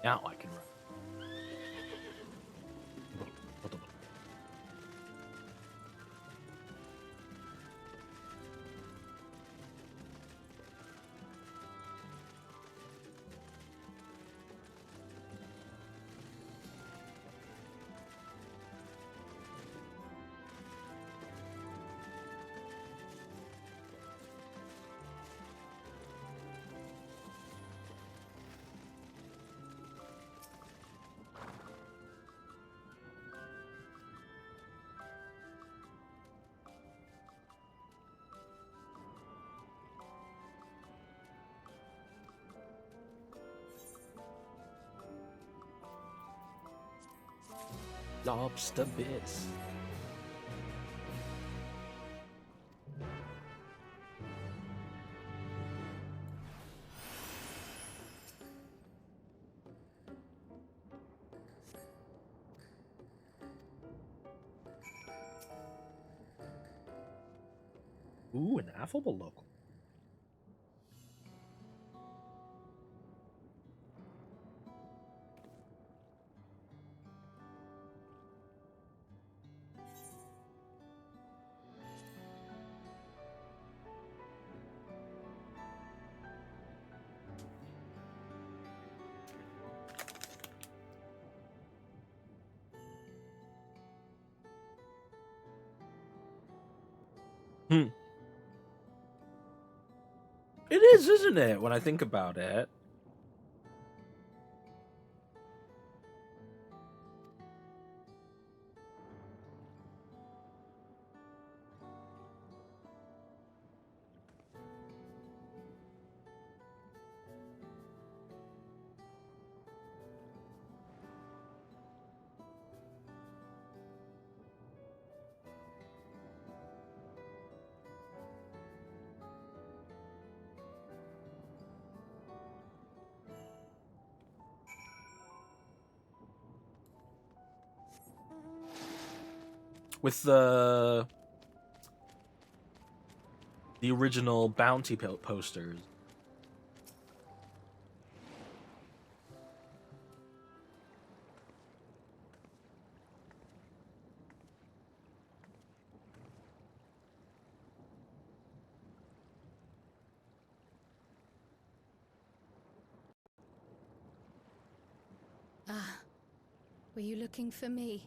Now I can run. Lobster bits. Ooh, an affable local. It is, isn't it, when I think about it? With the original bounty posters. Ah, Were you looking for me?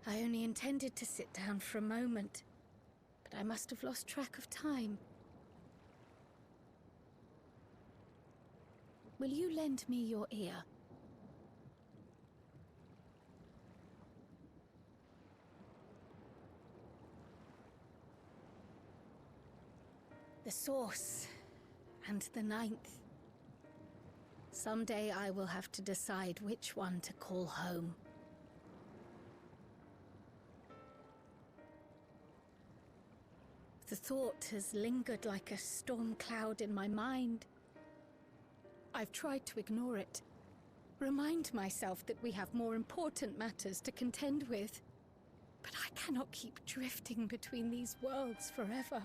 I only intended to sit down for a moment, but I must have lost track of time. Will you lend me your ear? The Source and the Ninth. Someday I will have to decide which one to call home. The thought has lingered like a storm cloud in my mind. I've tried to ignore it, remind myself that we have more important matters to contend with. But I cannot keep drifting between these worlds forever.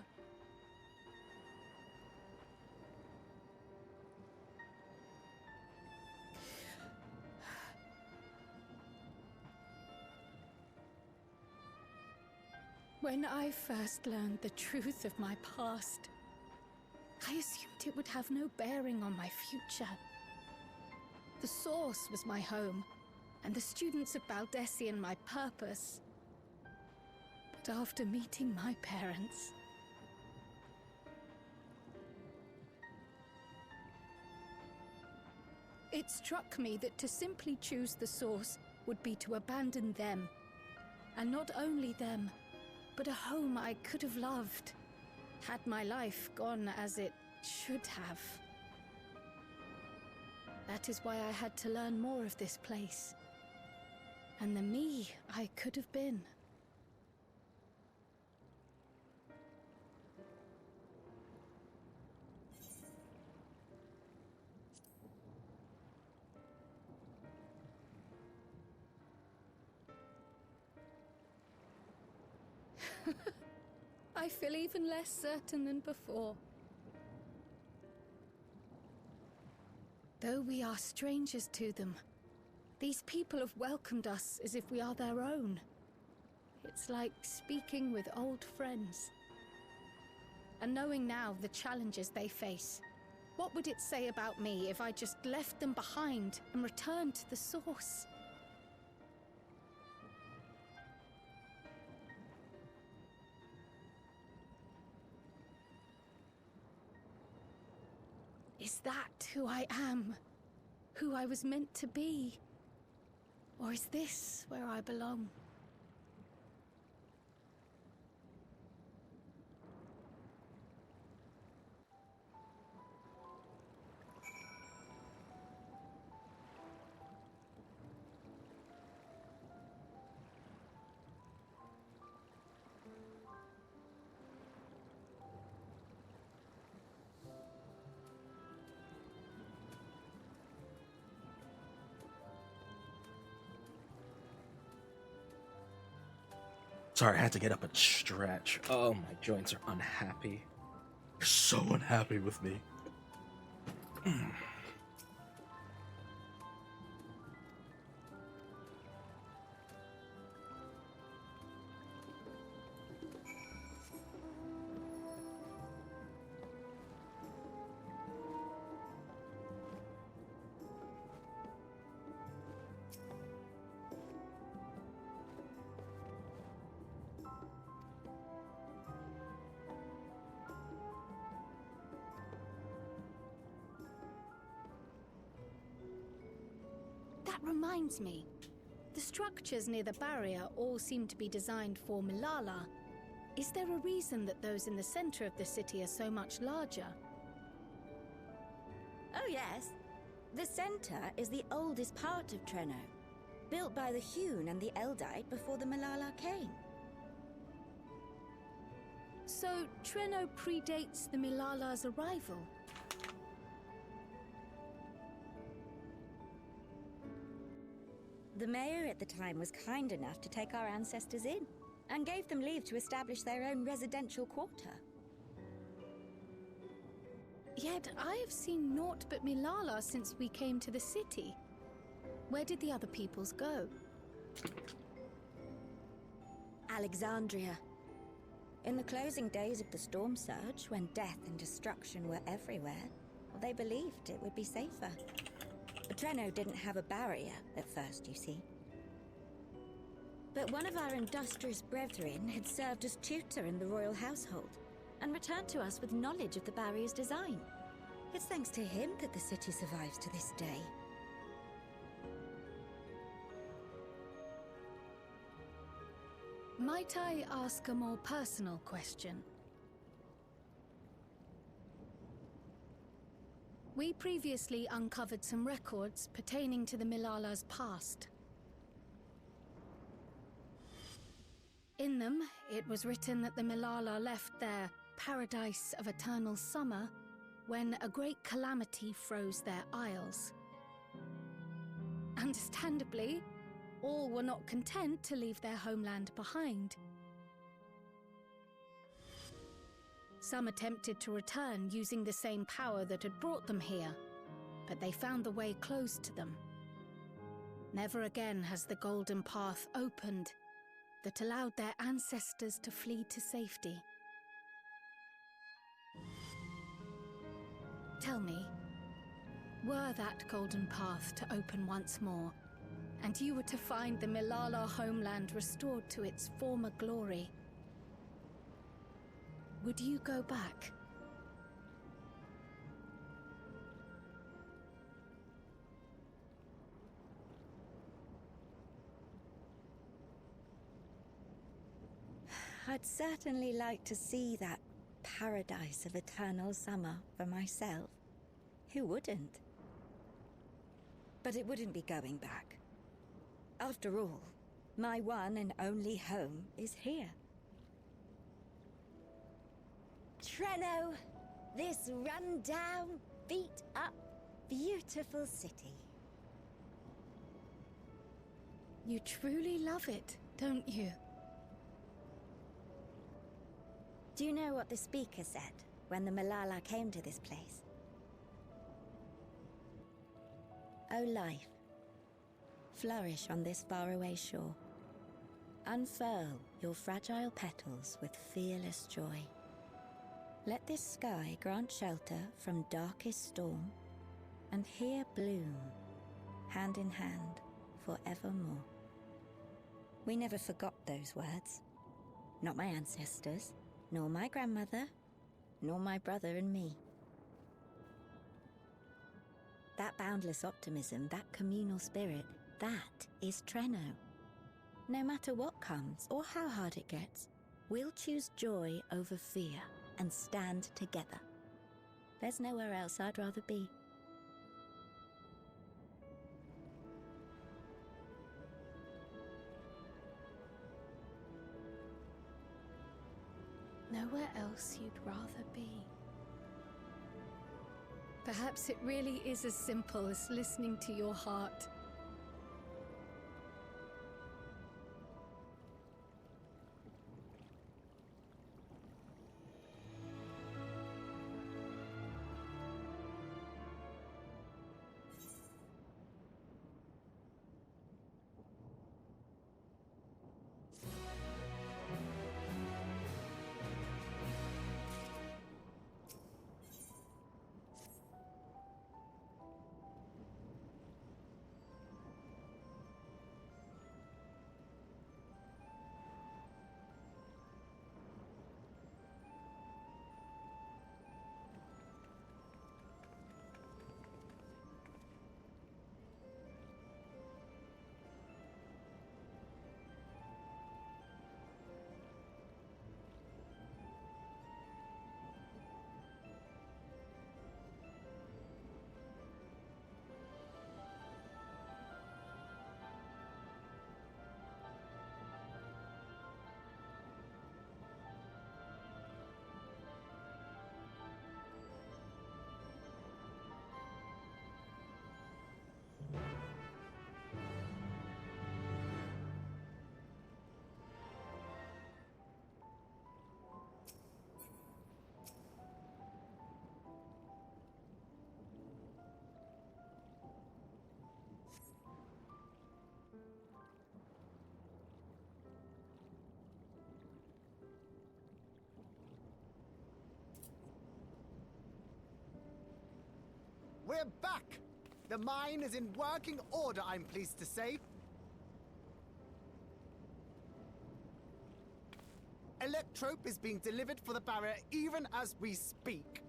When I first learned the truth of my past, I assumed it would have no bearing on my future. The Source was my home, and the students of Baldessian my purpose. But after meeting my parents, it struck me that to simply choose the Source would be to abandon them. And not only them, but a home I could have loved, had my life gone as it should have. That is why I had to learn more of this place, and the me I could have been. I feel even less certain than before. Though we are strangers to them, these people have welcomed us as if we are their own. It's like speaking with old friends. And knowing now the challenges they face, what would it say about me if I just left them behind and returned to the Source? Is that who I am? Who I was meant to be? Or is this where I belong? Sorry, I had to get up and stretch. Oh, my joints are unhappy. They're so unhappy with me. That reminds me. The structures near the barrier all seem to be designed for Milala. Is there a reason that those in the center of the city are so much larger? Oh yes. The center is the oldest part of Treno, built by the Hewn and the Eldite before the Milala came. So Treno predates the Milala's arrival? The mayor at the time was kind enough to take our ancestors in, and gave them leave to establish their own residential quarter. Yet I have seen naught but Milala since we came to the city. Where did the other peoples go? Alexandria. In the closing days of the Storm Surge, when death and destruction were everywhere, they believed it would be safer. Treno didn't have a barrier at first, you see. But one of our industrious brethren had served as tutor in the royal household and returned to us with knowledge of the barrier's design. It's thanks to him that the city survives to this day. Might I ask a more personal question? We previously uncovered some records pertaining to the Milala's past. In them, it was written that the Milala left their paradise of eternal summer when a great calamity froze their isles. Understandably, all were not content to leave their homeland behind. Some attempted to return using the same power that had brought them here, but they found the way closed to them. Never again has the golden path opened that allowed their ancestors to flee to safety. Tell me, were that golden path to open once more, and you were to find the Milala homeland restored to its former glory, would you go back? I'd certainly like to see that paradise of eternal summer for myself. Who wouldn't? But it wouldn't be going back. After all, my one and only home is here. Treno, this run-down, beat-up, beautiful city. You truly love it, don't you? Do you know what the speaker said when the Milala came to this place? O life, flourish on this faraway shore. Unfurl your fragile petals with fearless joy. Let this sky grant shelter from darkest storm, and here bloom, hand in hand, forevermore. We never forgot those words. Not my ancestors, nor my grandmother, nor my brother and me. That boundless optimism, that communal spirit, that is Treno. No matter what comes or how hard it gets, we'll choose joy over fear and stand together. There's nowhere else I'd rather be. Nowhere else you'd rather be. Perhaps it really is as simple as listening to your heart. We're back! The mine is in working order, I'm pleased to say. Electrope is being delivered for the barrier even as we speak.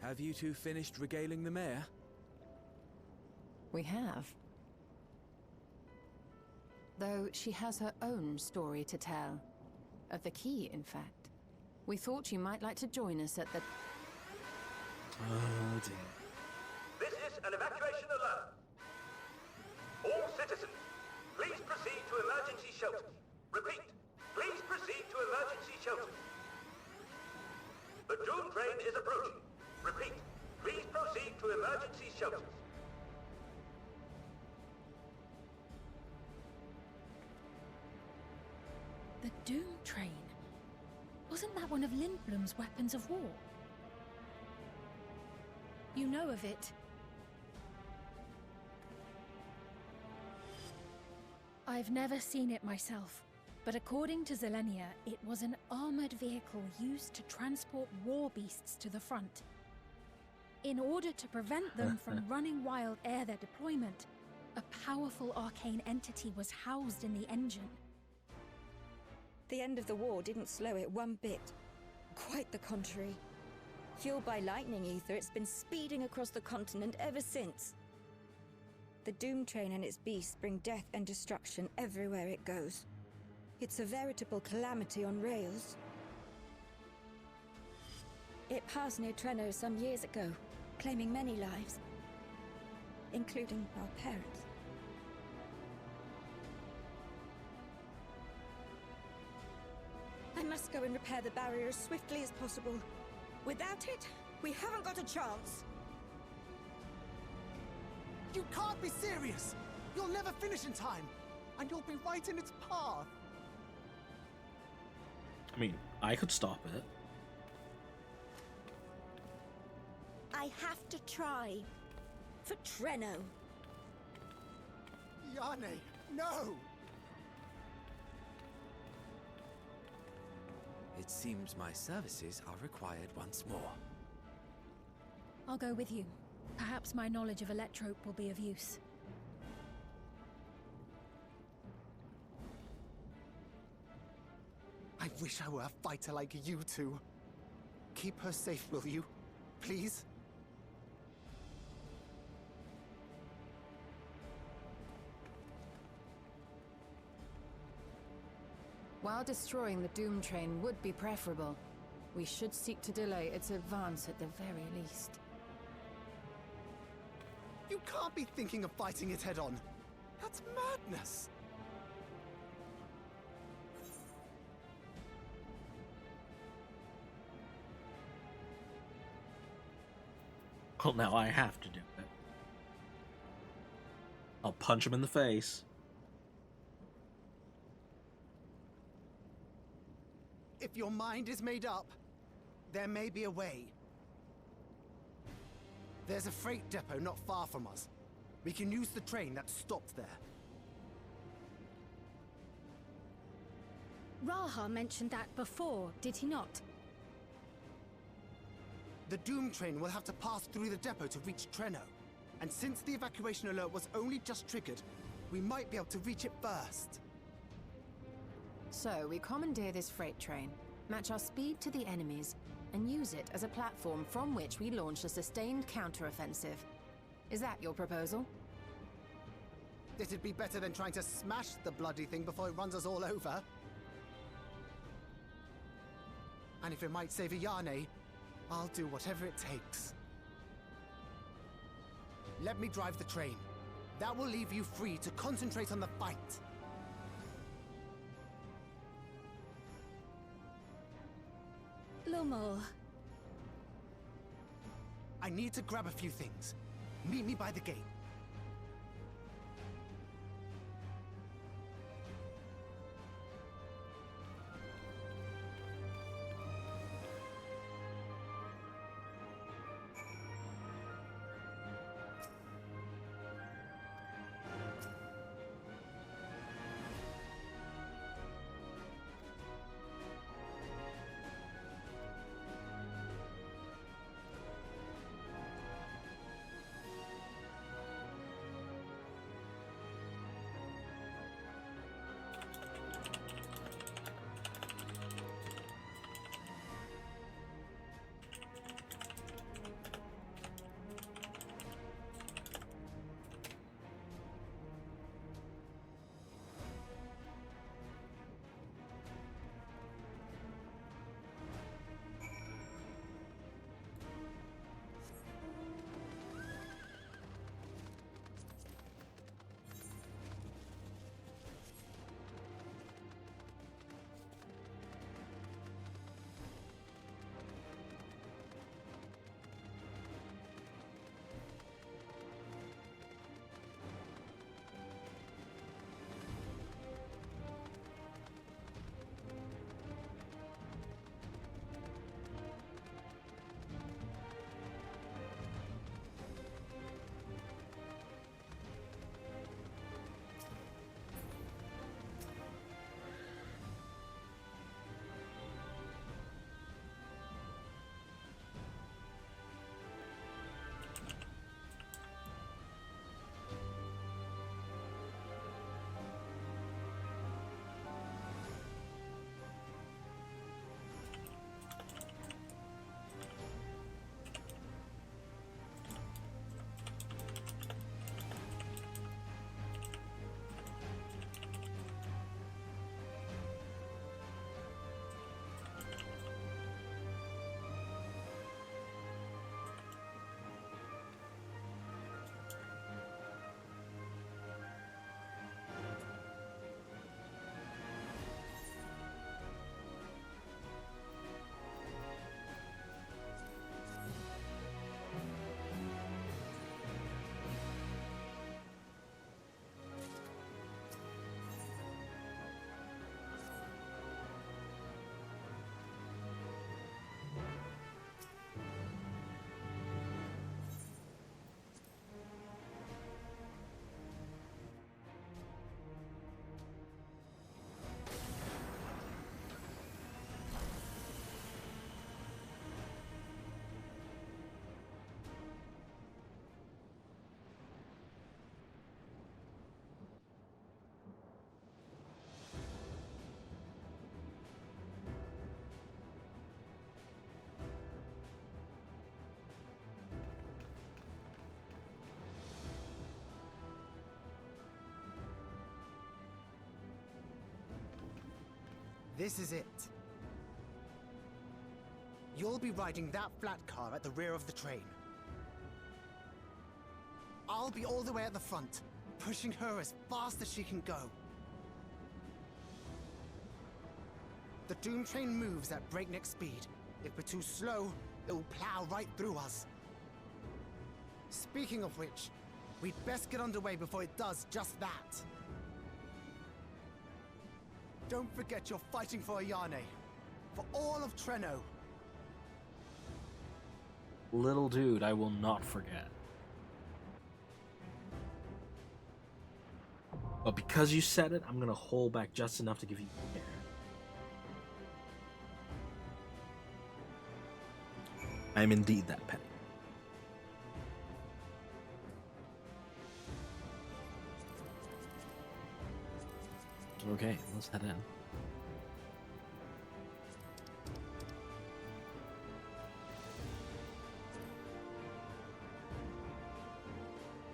Have you two finished regaling the mayor? We have. Though she has her own story to tell. Of the key, in fact. We thought you might like to join us at the... Oh dear. This is an evacuation alert. All citizens, please proceed to emergency shelters. Repeat, please proceed to emergency shelters. The Doom train is approaching. Repeat, please proceed to emergency shelters. The Doom train? Wasn't that one of Lindblom's weapons of war? You know of it? I've never seen it myself, but according to Zelenia, it was an armored vehicle used to transport war beasts to the front. In order to prevent them from running wild ere their deployment, a powerful arcane entity was housed in the engine. The end of the war didn't slow it one bit. Quite the contrary. Fueled by lightning ether, it's been speeding across the continent ever since. The Doom train and its beasts bring death and destruction everywhere it goes. It's a veritable calamity on rails. It passed near Trenno some years ago, claiming many lives, including our parents. I must go and repair the barrier as swiftly as possible. Without it, we haven't got a chance. You can't be serious! You'll never finish in time, and you'll be right in its path. I mean, I could stop it. I have to try. For Trenno. Yane, no! It seems my services are required once more. I'll go with you. Perhaps my knowledge of Electrope will be of use. I wish I were a fighter like you two. Keep her safe, will you? Please? While destroying the Doom train would be preferable, we should seek to delay its advance at the very least. You can't be thinking of fighting it head-on. That's madness! Well, now I have to do it. I'll punch him in the face. If your mind is made up, there may be a way. There's a freight depot not far from us. We can use the train that stopped there. Raha mentioned that before, did he not? The Doom train will have to pass through the depot to reach Trenno. And since the evacuation alert was only just triggered, we might be able to reach it first. So, we commandeer this freight train, match our speed to the enemy's, and use it as a platform from which we launch a sustained counteroffensive. Is that your proposal? It'd be better than trying to smash the bloody thing before it runs us all over. And if it might save Ayane, I'll do whatever it takes. Let me drive the train. That will leave you free to concentrate on the fight. Lumel. I need to grab a few things. Meet me by the gate. This is it. You'll be riding that flat car at the rear of the train. I'll be all the way at the front, pushing her as fast as she can go. The Doom train moves at breakneck speed. If we're too slow, it'll plow right through us. Speaking of which, we'd best get underway before it does just that. Don't forget you're fighting for Ayane. For all of Treno. Little dude, I will not forget. But because you said it, I'm gonna hold back just enough to give you care. I am indeed that petty. Okay, let's head in.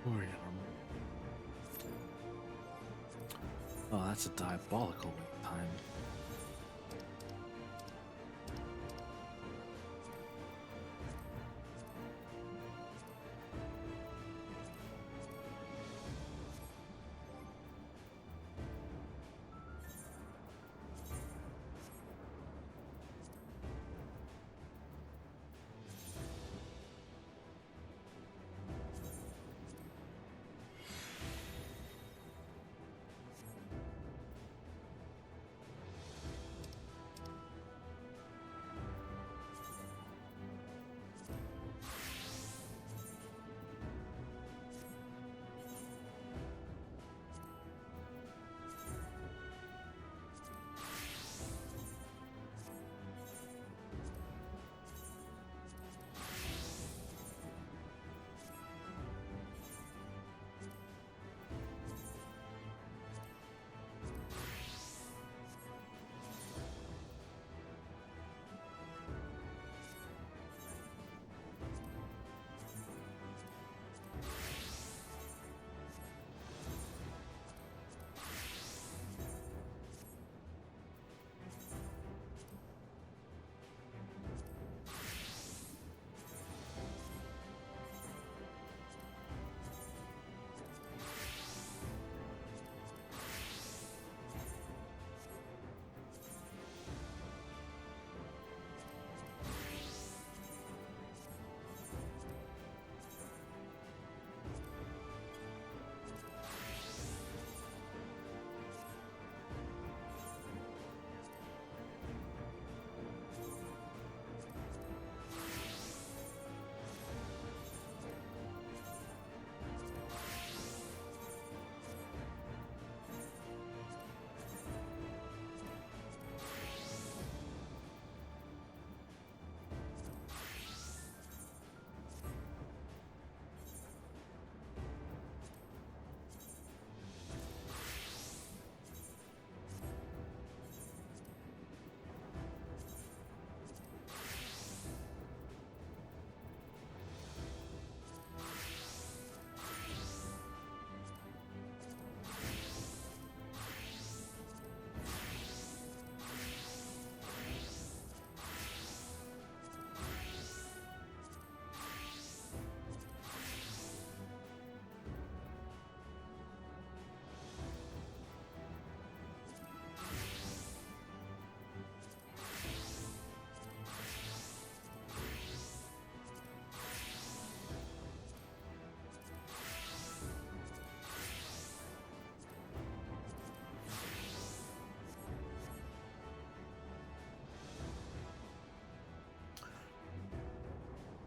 Oh, yeah. Oh, that's a diabolical wait time.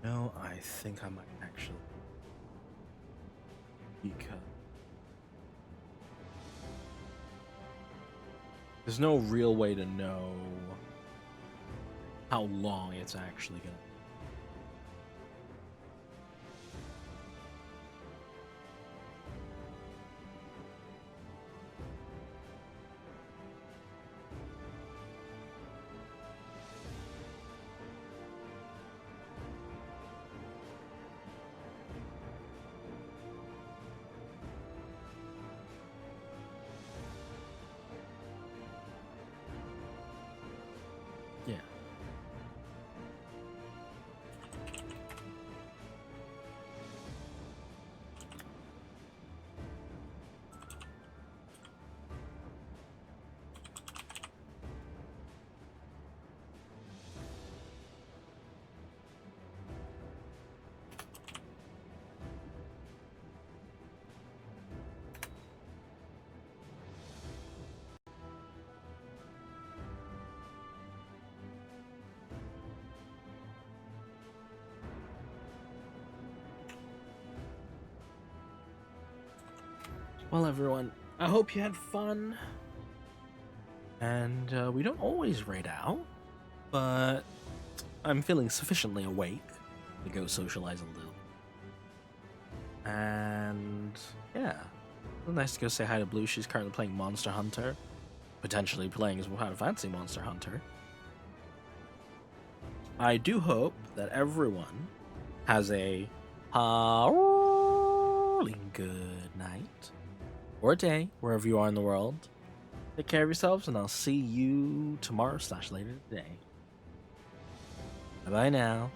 No, I think I might actually. Because there's no real way to know how long it's actually gonna. Well, everyone, I hope you had fun. And we don't always raid out, but I'm feeling sufficiently awake to go socialize a little. And yeah, it was nice to go say hi to Blue. She's currently playing Monster Hunter, potentially playing as Final Fantasy Monster Hunter. I do hope that everyone has a howling good night or day, wherever you are in the world. Take care of yourselves, and I'll see you tomorrow/later today. Bye-bye now.